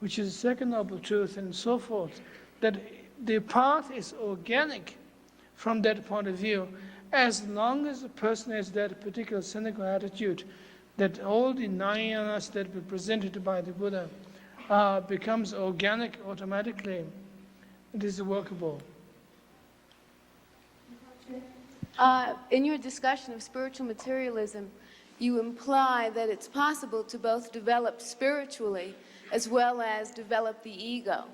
which is the second noble truth, and so forth, that the path is organic from that point of view, as long as the person has that particular cynical attitude, that all the jnanas that were presented by the Buddha becomes organic automatically. It is workable. In your discussion of spiritual materialism, you imply that it's possible to both develop spiritually as well as develop the ego.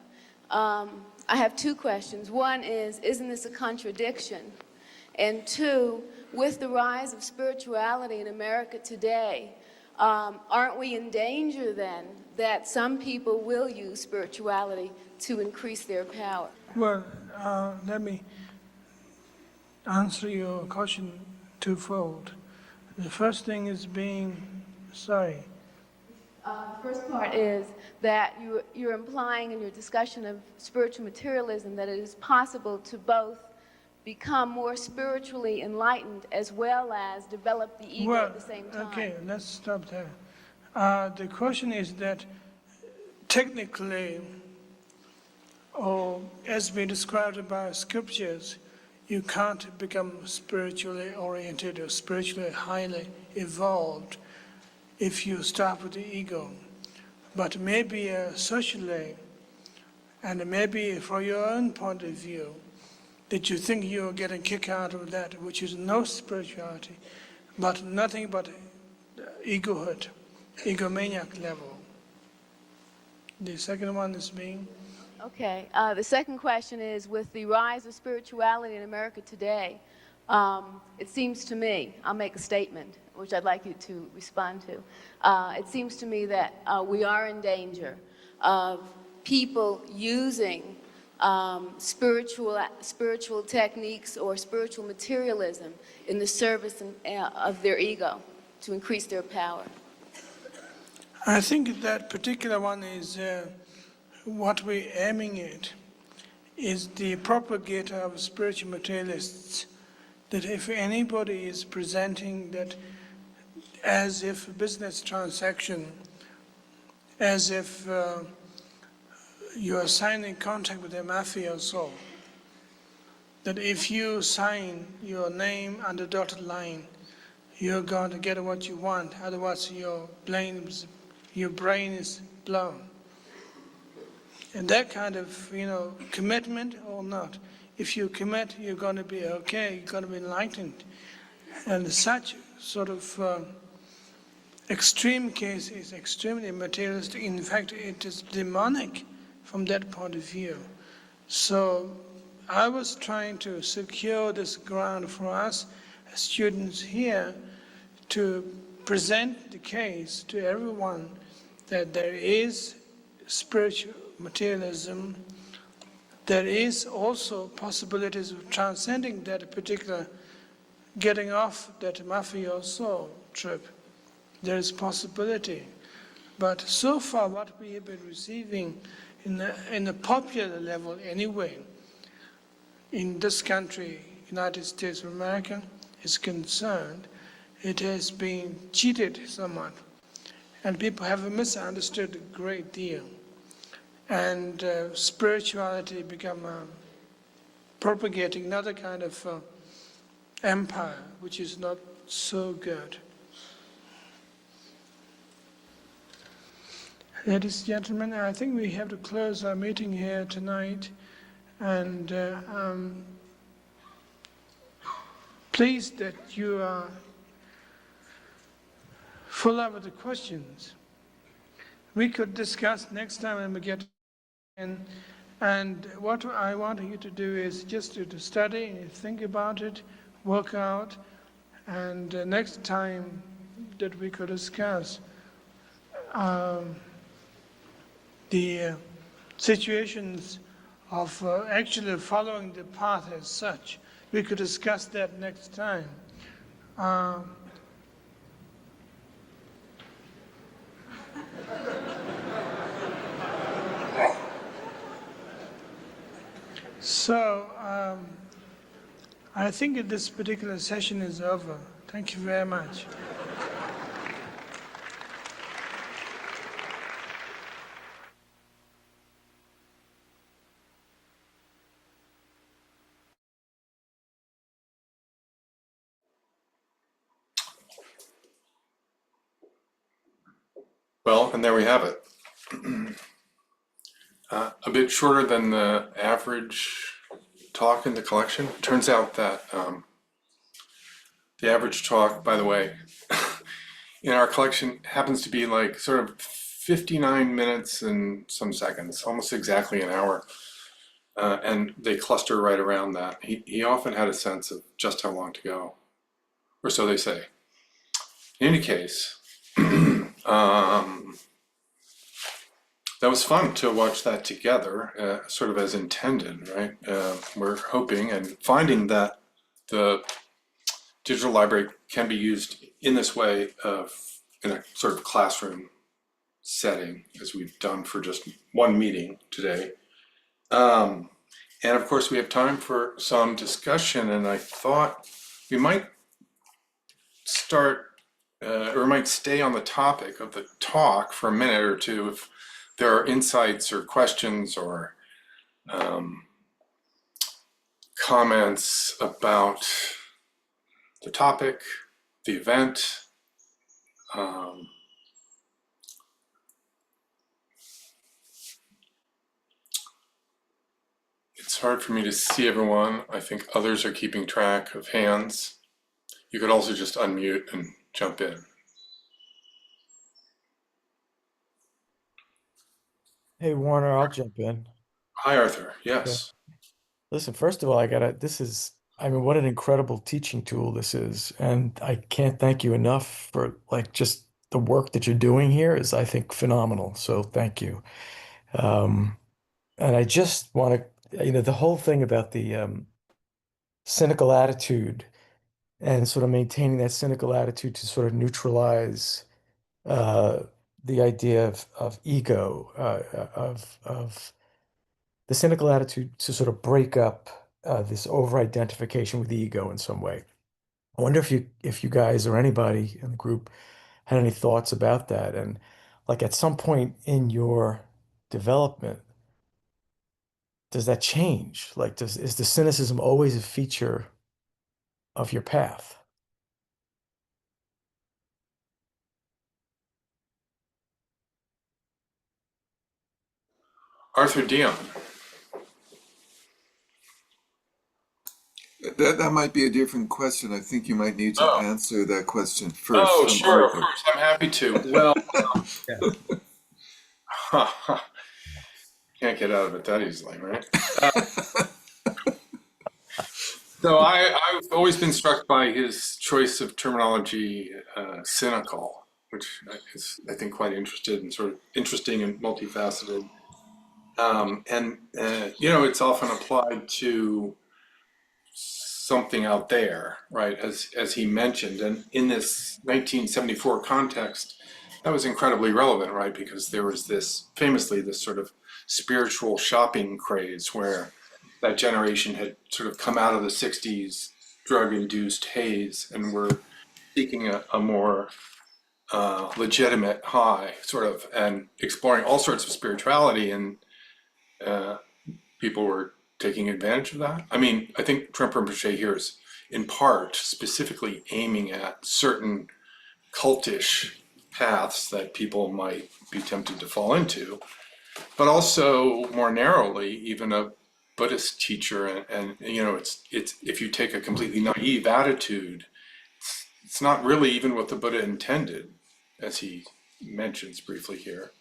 I have two questions. One is, isn't this a contradiction? And two, with the rise of spirituality in America today, aren't we in danger then that some people will use spirituality to increase their power? Well, let me answer your question twofold. The first thing is sorry. The first part is that you're implying in your discussion of spiritual materialism that it is possible to both become more spiritually enlightened as well as develop the ego at the same time. Okay, let's stop there. The question is that technically, or as been described by scriptures, you can't become spiritually oriented or spiritually highly evolved if you start with the ego. But maybe socially, and maybe from your own point of view, that you think you're getting kick out of that, which is no spirituality, but nothing but egohood, egomaniac level. The second one is being? Okay. The second question is, with the rise of spirituality in America today, it seems to me, I'll make a statement, which I'd like you to respond to. It seems to me that we are in danger of people using spiritual techniques or spiritual materialism in the service of their ego to increase their power. I think that particular one is what we're aiming at, is the propagator of spiritual materialists, that if anybody is presenting that as if a business transaction, as if you are signing contract with the mafia or so, that if you sign your name on the dotted line, you're going to get what you want, otherwise your brain is blown. And that kind of, commitment or not. If you commit, you're going to be okay, you're going to be enlightened. And such sort of extreme case is extremely materialistic. In fact, it is demonic from that point of view. So I was trying to secure this ground for us as students here to present the case to everyone that there is spiritual materialism. There is also possibilities of transcending that particular, getting off that mafia soul trip. There is possibility. But so far what we have been receiving in the popular level anyway, in this country, United States of America, is concerned, it has been cheated somewhat. And people have misunderstood a great deal. And spirituality become propagating another kind of empire, which is not so good. Ladies and gentlemen, I think we have to close our meeting here tonight. And I'm pleased that you are full up with the questions. We could discuss next time when we get in. And what I want you to do is just to study and think about it, work out, and next time that we could discuss the situations of actually following the path as such. We could discuss that next time. So, I think that this particular session is over. Thank you very much. Well, and there we have it. A bit shorter than the average talk in the collection. Turns out that the average talk, by the way, in our collection happens to be like sort of 59 minutes and some seconds, almost exactly an hour. And they cluster right around that. He often had a sense of just how long to go, or so they say. In any case, that was fun to watch that together, sort of as intended, right? We're hoping and finding that the digital library can be used in this way in a sort of classroom setting, as we've done for just one meeting today. And of course, we have time for some discussion, and I thought we might start, or might stay on the topic of the talk for a minute or two if there are insights or questions or comments about the topic, the event. It's hard for me to see everyone. I think others are keeping track of hands. You could also just unmute and jump in. Hey, Warner, I'll jump in. Hi, Arthur. Okay. Yes. Listen, first of all, I mean, what an incredible teaching tool this is. And I can't thank you enough for like just the work that you're doing here is, I think, phenomenal. So thank you. And I just want to, the whole thing about the cynical attitude and sort of maintaining that cynical attitude to sort of neutralize uh, the idea of ego, of the cynical attitude to sort of break up this over-identification with the ego in some way. I wonder if you guys or anybody in the group had any thoughts about that, and like at some point in your development, does that change? Like, is the cynicism always a feature of your path? Arthur Dion. That might be a different question. I think you might need to Oh. answer that question first. Oh, from sure, of Arthur. course. I'm happy to. Well, can't get out of it that easily, right? So I've always been struck by his choice of terminology, cynical, which is, I think, quite interesting and multifaceted. It's often applied to something out there, right? As he mentioned, and in this 1974 context, that was incredibly relevant, right? Because there was this sort of spiritual shopping craze where that generation had sort of come out of the 60s drug-induced haze and were seeking a more legitimate high, sort of, and exploring all sorts of spirituality, and uh, people were taking advantage of that. I mean, I think Trungpa Rinpoche here is in part specifically aiming at certain cultish paths that people might be tempted to fall into, but also more narrowly, even a Buddhist teacher, and it's if you take a completely naive attitude, it's not really even what the Buddha intended, as he mentions briefly here.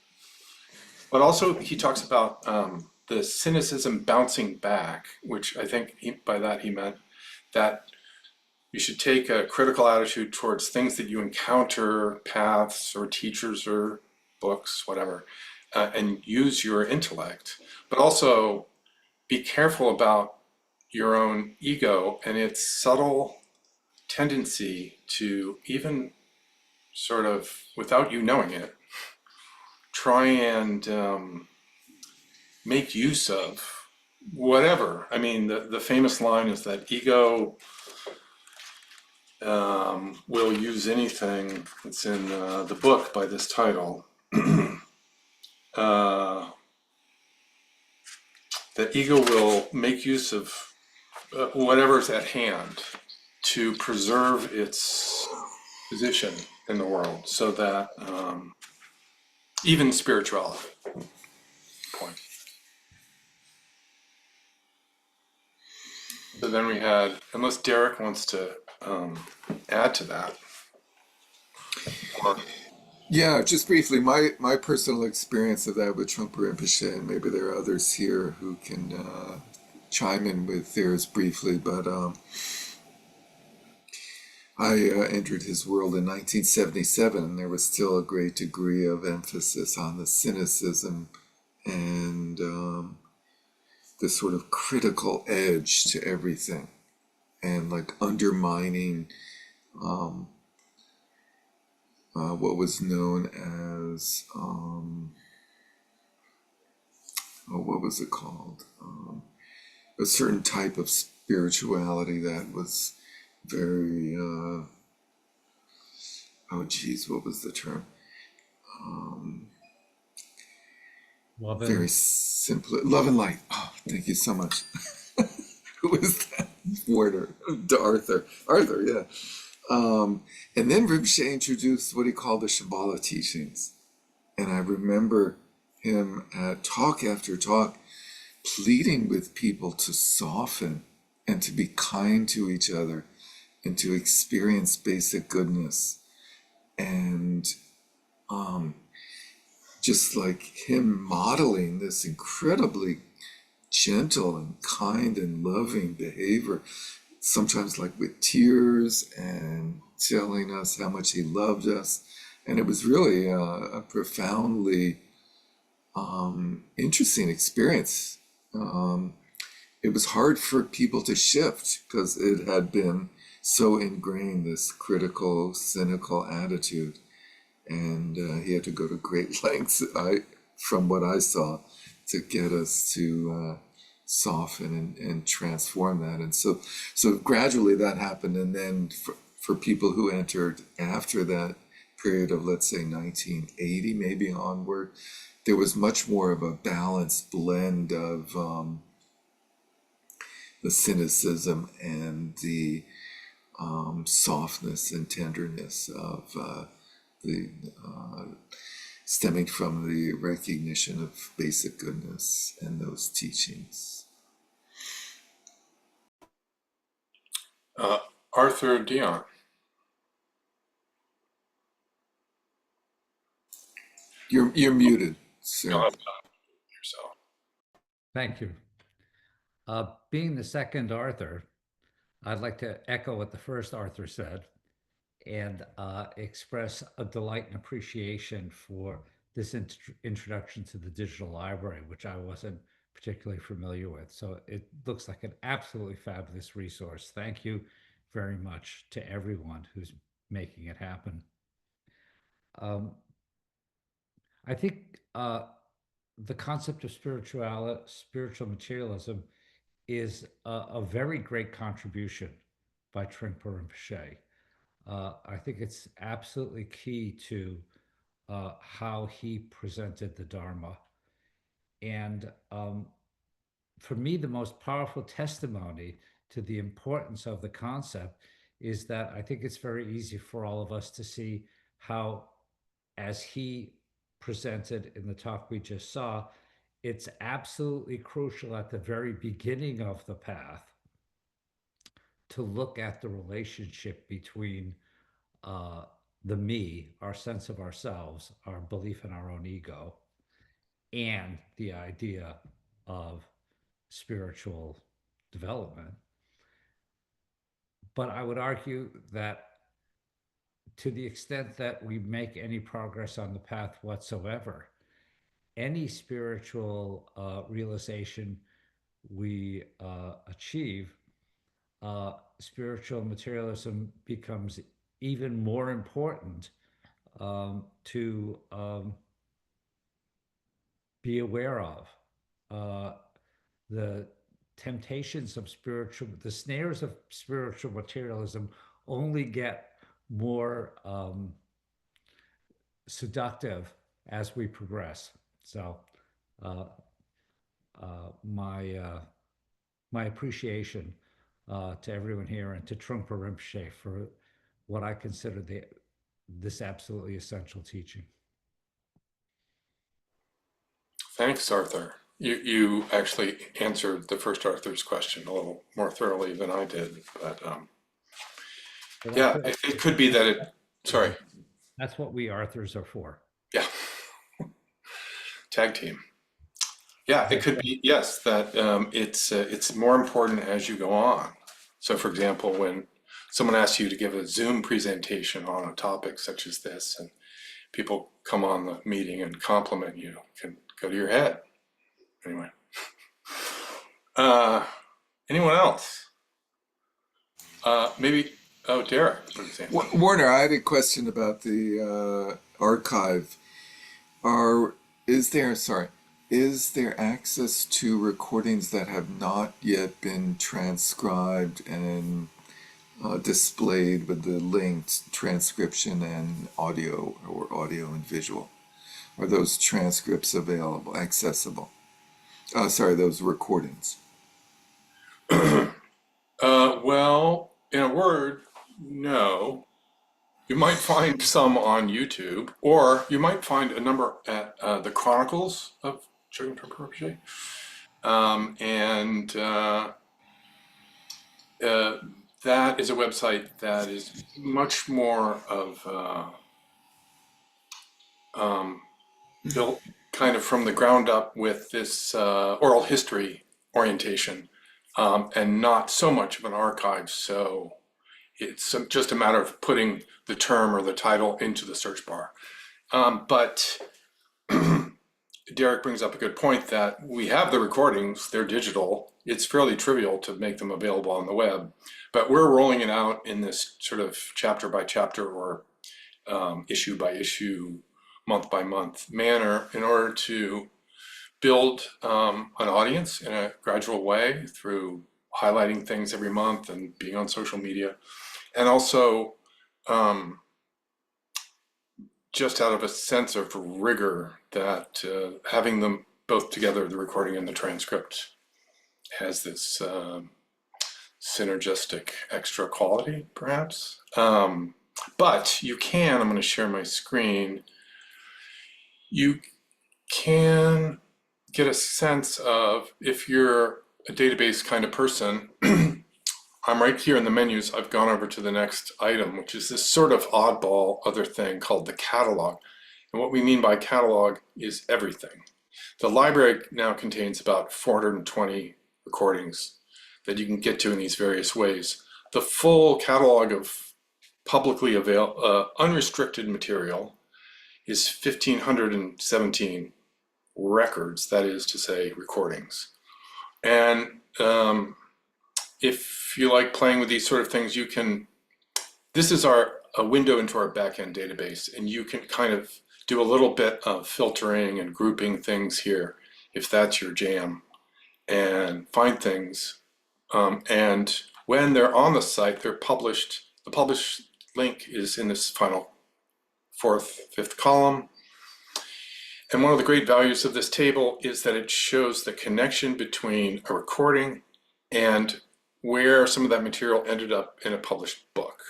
But also he talks about the cynicism bouncing back, which I think by that he meant that you should take a critical attitude towards things that you encounter, paths or teachers or books, whatever, and use your intellect, but also be careful about your own ego and its subtle tendency to, even sort of without you knowing it, try and make use of whatever. I mean, the famous line is that ego will use anything. It's in the book by this title. That ego will make use of whatever's at hand to preserve its position in the world, so that even spirituality. Point. So then we had, unless Derek wants to add to that. Or, Yeah, just briefly, my personal experience of that with Trungpa Rinpoche, and maybe there are others here who can chime in with theirs briefly, but I entered his world in 1977, and there was still a great degree of emphasis on the cynicism and this sort of critical edge to everything, and like undermining what was known as what was it called? A certain type of spirituality that was very what was the term? Very simple. Love and light. Oh, thank you so much. Who is that? Warner. Arthur. Arthur, yeah. And then Rinpoche introduced what he called the Shambhala teachings. And I remember him at talk after talk pleading with people to soften and to be kind to each other and to experience basic goodness. And just like him modeling this incredibly gentle and kind and loving behavior, sometimes like with tears, and telling us how much he loved us. And it was really a profoundly interesting experience. It was hard for people to shift because it had been so ingrained, this critical, cynical attitude. And he had to go to great lengths, from what I saw, to get us to soften and transform that. And so gradually that happened. And then for people who entered after that period of, let's say, 1980 maybe onward, there was much more of a balanced blend of the cynicism and the softness and tenderness of the stemming from the recognition of basic goodness and those teachings. Arthur Dion. You're muted, sir. You'll have yourself. Thank you. Being the second Arthur, I'd like to echo what the first Arthur said and express a delight and appreciation for this introduction to the digital library, which I wasn't particularly familiar with. So it looks like an absolutely fabulous resource. Thank you very much to everyone who's making it happen. I think the concept of spiritual materialism is a very great contribution by Trungpa Rinpoche. I think it's absolutely key to how he presented the Dharma. And for me, the most powerful testimony to the importance of the concept is that I think it's very easy for all of us to see how, as he presented in the talk we just saw, it's absolutely crucial at the very beginning of the path to look at the relationship between the me, our sense of ourselves, our belief in our own ego, and the idea of spiritual development. But I would argue that to the extent that we make any progress on the path whatsoever, any spiritual realization we achieve, spiritual materialism becomes even more important to be aware of. The temptations of the snares of spiritual materialism only get more seductive as we progress. So my appreciation to everyone here and to Trungpa Rinpoche for what I consider this absolutely essential teaching. Thanks, Arthur. You actually answered the first Arthur's question a little more thoroughly than I did, but yeah, it could be that it, sorry. That's what we Arthurs are for. Yeah. Tag team. Yeah, it could be, yes, that it's more important as you go on. So for example, when someone asks you to give a Zoom presentation on a topic such as this, and people come on the meeting and compliment you, it can go to your head. Anyway. Anyone else? Maybe, oh, Derek, for example. Warner, I had a question about the archive. Is there access to recordings that have not yet been transcribed and displayed with the linked transcription and audio, or audio and visual? Are those transcripts available, accessible? Those recordings. Well, in a word, no. You might find some on YouTube, or you might find a number at the Chronicles of Chogyam Trungpa Rinpoche. That is a website that is much more of built kind of from the ground up with this oral history orientation, and not so much of an archive. So it's just a matter of putting the term or the title into the search bar. But Derek brings up a good point that we have the recordings, they're digital. It's fairly trivial to make them available on the web, but we're rolling it out in this sort of chapter by chapter or issue by issue, month by month manner in order to build an audience in a gradual way through highlighting things every month and being on social media. And also just out of a sense of rigor that having them both together, the recording and the transcript, has this synergistic extra quality, perhaps. But you can, I'm going to share my screen, you can get a sense of, if you're a database kind of person, I'm right here in the menus. I've gone over to the next item, which is this sort of oddball other thing called the catalog. And what we mean by catalog is everything. The library now contains about 420 recordings that you can get to in these various ways. the full catalog of publicly unrestricted material is 1,517 records, that is to say, recordings. And if you like playing with these sort of things, you can, this is a window into our backend database, and you can kind of do a little bit of filtering and grouping things here, if that's your jam, and find things. And when they're on the site, they're published. The published link is in this final fifth column. And one of the great values of this table is that it shows the connection between a recording and where some of that material ended up in a published book.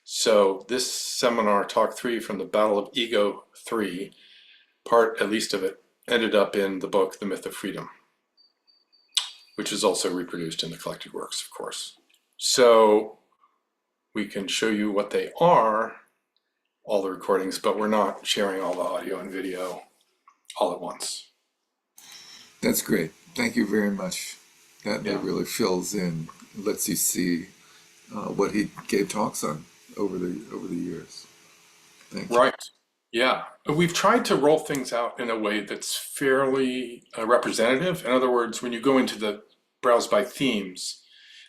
So this seminar, talk 3 from the Battle of Ego 3, part at least of it, ended up in the book, The Myth of Freedom, which is also reproduced in the collected works, of course. So we can show you what they are, all the recordings, but we're not sharing all the audio and video all at once. That's great. Thank you very much. That really fills in, lets you see what he gave talks on over the years. Thank you. Right. Yeah. We've tried to roll things out in a way that's fairly representative. In other words, when you go into the browse by themes,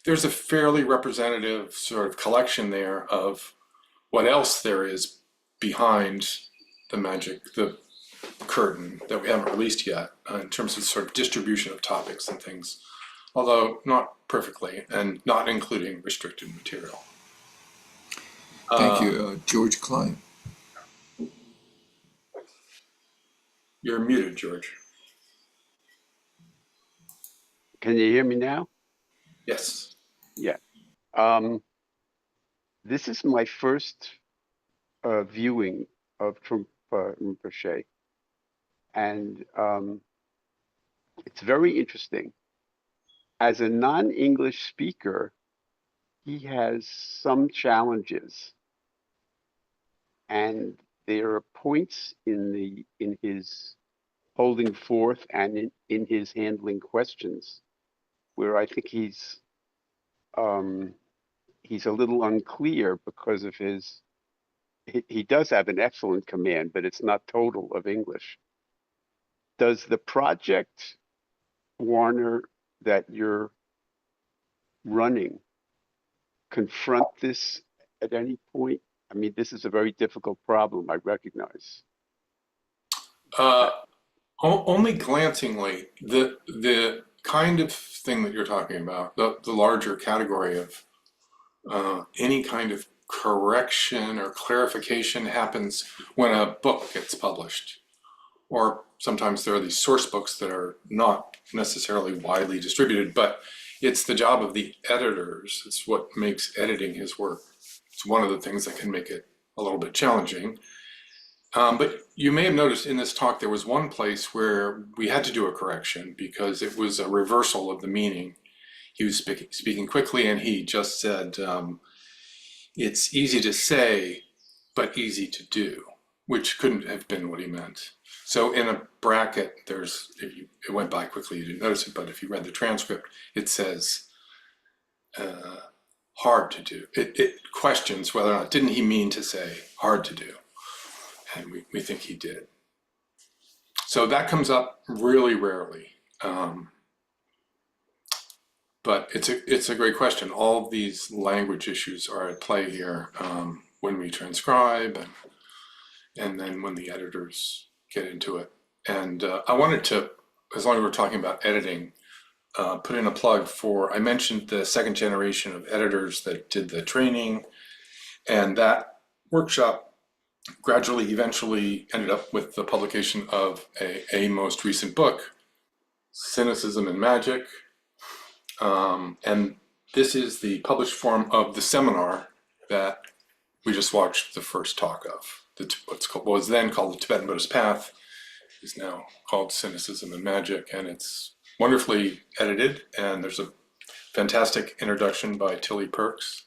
there's a fairly representative sort of collection there of what else there is behind the curtain that we haven't released yet in terms of sort of distribution of topics and things, although not perfectly and not including restricted material. Thank you, George Klein. You're muted, George. Can you hear me now? Yes. Yeah. This is my first viewing of Trungpa Rinpoche, and it's very interesting. As a non-English speaker, he has some challenges, and there are points in his holding forth and in his handling questions where I think he's a little unclear because of he does have an excellent command, but it's not total of English. Does the project, Warner, that you're running confront this at any point? I mean, this is a very difficult problem, I recognize. Only glancingly, the kind of thing that you're talking about, the larger category of any kind of correction or clarification happens when a book gets published. Or sometimes there are these source books that are not necessarily widely distributed, but it's the job of the editors. It's what makes editing his work. It's one of the things that can make it a little bit challenging. But you may have noticed in this talk there was one place where we had to do a correction because it was a reversal of the meaning. He was speaking quickly, and he just said, it's easy to say, but easy to do, which couldn't have been what he meant. So in a bracket, it went by quickly, you didn't notice it, but if you read the transcript, it says hard to do. It questions whether or not, didn't he mean to say hard to do? And we think he did. So that comes up really rarely. But it's a great question. All of these language issues are at play here when we transcribe and then when the editors get into it. And I wanted to, as long as we're talking about editing, put in a plug for, I mentioned the second generation of editors that did the training, and that workshop gradually, eventually ended up with the publication of a most recent book, Cynicism and Magic. And this is the published form of the seminar that we just watched the first talk of. What was then called the Tibetan Buddhist Path is now called Cynicism and Magic, and it's wonderfully edited, and there's a fantastic introduction by Tilly Perks,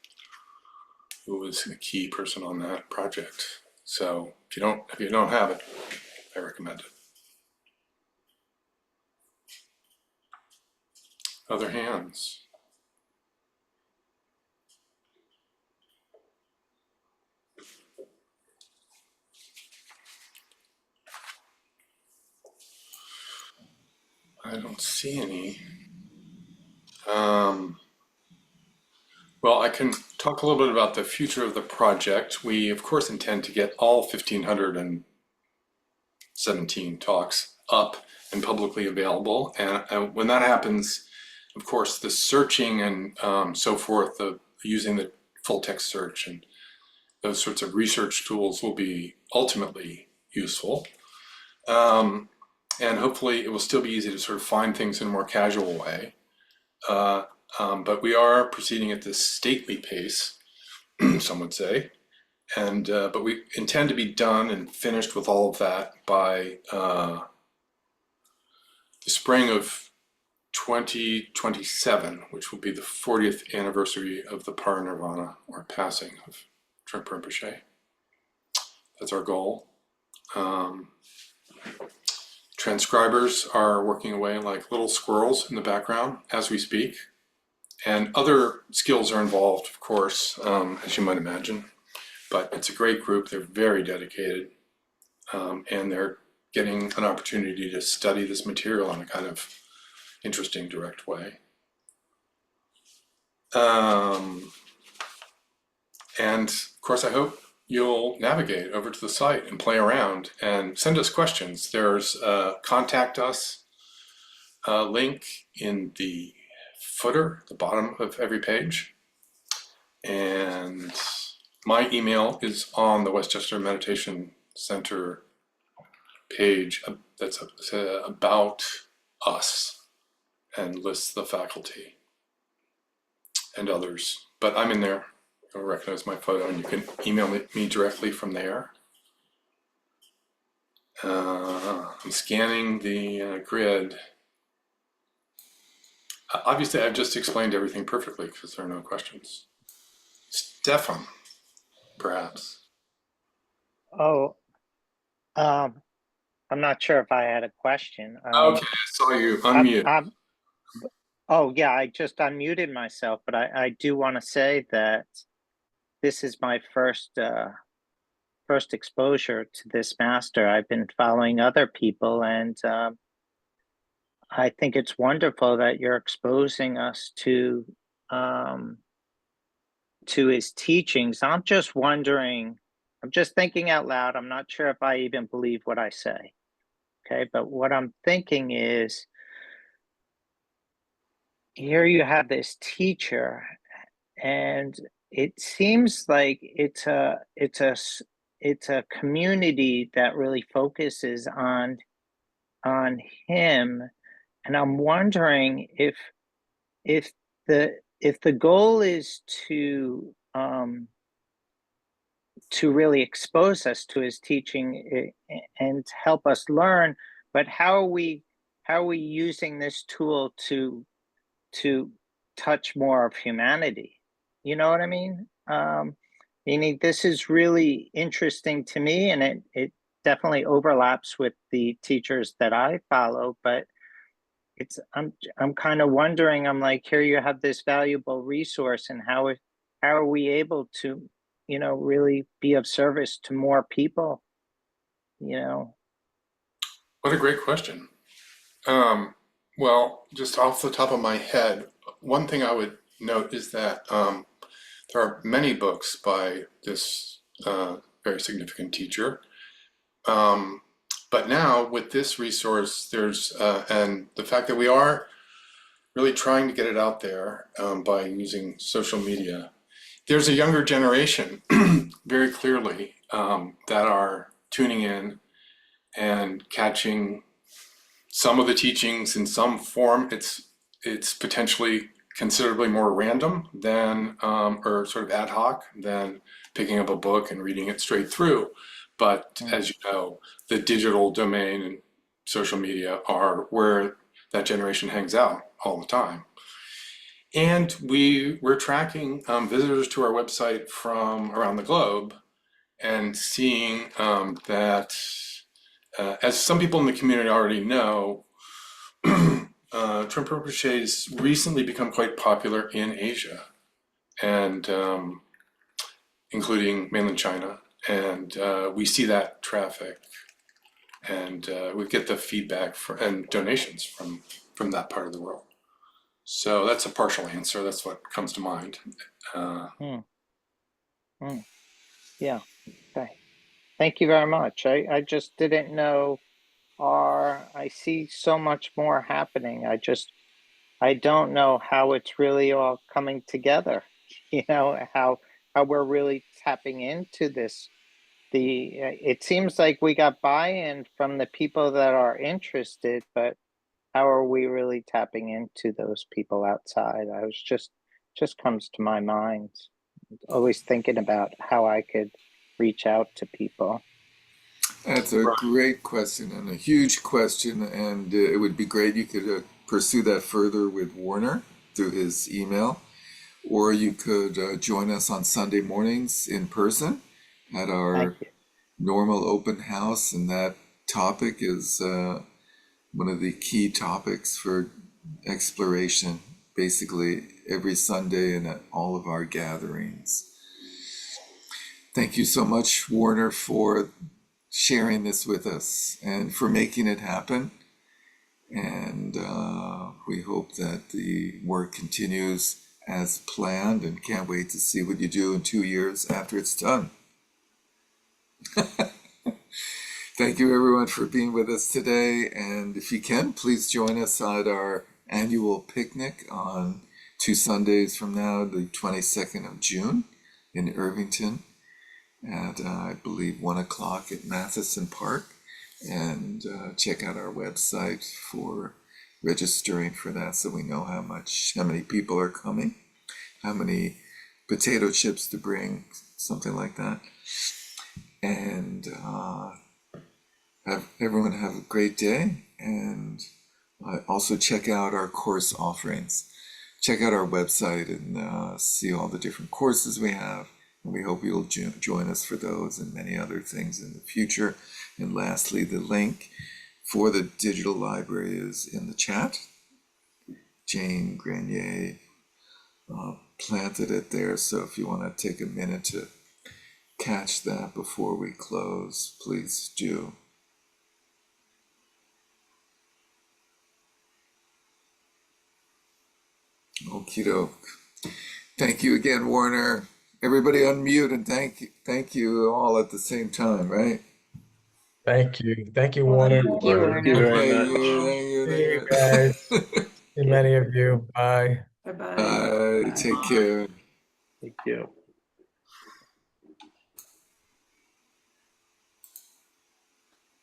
who was a key person on that project. So if you don't have it, I recommend it. Other hands? I don't see any. Well, I can talk a little bit about the future of the project. We, of course, intend to get all 1,517 talks up and publicly available. And when that happens, of course, the searching and so forth, using the full text search and those sorts of research tools will be ultimately useful. And hopefully it will still be easy to sort of find things in a more casual way. But we are proceeding at this stately pace, some would say. And but we intend to be done and finished with all of that by the spring of 2027, which will be the 40th anniversary of the parinirvana, or passing, of Trungpa Rinpoche. That's our goal. Transcribers are working away like little squirrels in the background as we speak. And other skills are involved, of course, as you might imagine. But it's a great group. They're very dedicated. And they're getting an opportunity to study this material in a kind of interesting, direct way. And of course, I hope you'll navigate over to the site and play around and send us questions. There's a contact us link in the footer, the bottom of every page. And my email is on the Westchester Meditation Center page that's about us and lists the faculty and others. But I'm in there. You'll recognize my photo and you can email me directly from there. I'm scanning the grid. Obviously, I've just explained everything perfectly because there are no questions. Stefan, perhaps. Oh, I'm not sure if I had a question. Okay, I saw you unmute. Oh, yeah, I just unmuted myself, but I do want to say that this is my first exposure to this master. I've been following other people, and I think it's wonderful that you're exposing us to his teachings. I'm just wondering, I'm just thinking out loud. I'm not sure if I even believe what I say. Okay, but what I'm thinking is, here you have this teacher, and it seems like it's a community that really focuses on him, and I'm wondering if the goal is to really expose us to his teaching and help us learn, but how are we using this tool to touch more of humanity? You know what I mean? Meaning this is really interesting to me, and it definitely overlaps with the teachers that I follow, but I'm kind of wondering, I'm like, here you have this valuable resource, and how are we able to, really be of service to more people, What a great question. Well, just off the top of my head, one thing I would note is that there are many books by this very significant teacher. But now with this resource, there's, and the fact that we are really trying to get it out there by using social media, there's a younger generation very clearly that are tuning in and catching some of the teachings in some form. It's potentially considerably more random than, or sort of ad hoc than picking up a book and reading it straight through. But as you know, the digital domain and social media are where that generation hangs out all the time. And we're tracking visitors to our website from around the globe and seeing that, as some people in the community already know, Trungpa Rinpoche's recently become quite popular in Asia, and including mainland China. And we see that traffic and we get the feedback and donations from that part of the world. So that's a partial answer. That's what comes to mind. Yeah. Okay. Thank you very much. I just didn't know, I see so much more happening. I don't know how it's really all coming together. How we're really tapping into this. It seems like we got buy-in from the people that are interested, but how are we really tapping into those people outside? I was just comes to my mind. Always thinking about how I could reach out to people. That's a great question and a huge question, and it would be great you could pursue that further with Warner through his email, or you could join us on Sunday mornings in person at our normal open house, and that topic is one of the key topics for exploration, basically every Sunday and at all of our gatherings. Thank you so much, Warner, for sharing this with us and for making it happen. And we hope that the work continues as planned, and can't wait to see what you do in 2 years after it's done. Thank you everyone for being with us today, and if you can, please join us at our annual picnic on 2 Sundays from now, the 22nd of June in Irvington at I believe 1 o'clock at Matheson Park, and check out our website for registering for that so we know how many people are coming, how many potato chips to bring, something like that. And everyone have a great day, and also check out our course offerings. Check out our website and see all the different courses we have, and we hope you'll join us for those and many other things in the future. And lastly, the link for the digital library is in the chat. Jane Grenier planted it there, so if you want to take a minute to catch that before we close, please do. Okie doke. Thank you again, Warner. Everybody unmute and thank you all at the same time, right? Thank you. Thank you, Warner. Thank you, Thank you very Thank much. you, thank you, See you thank guys. See many of you. Bye. you. Take care. Thank you.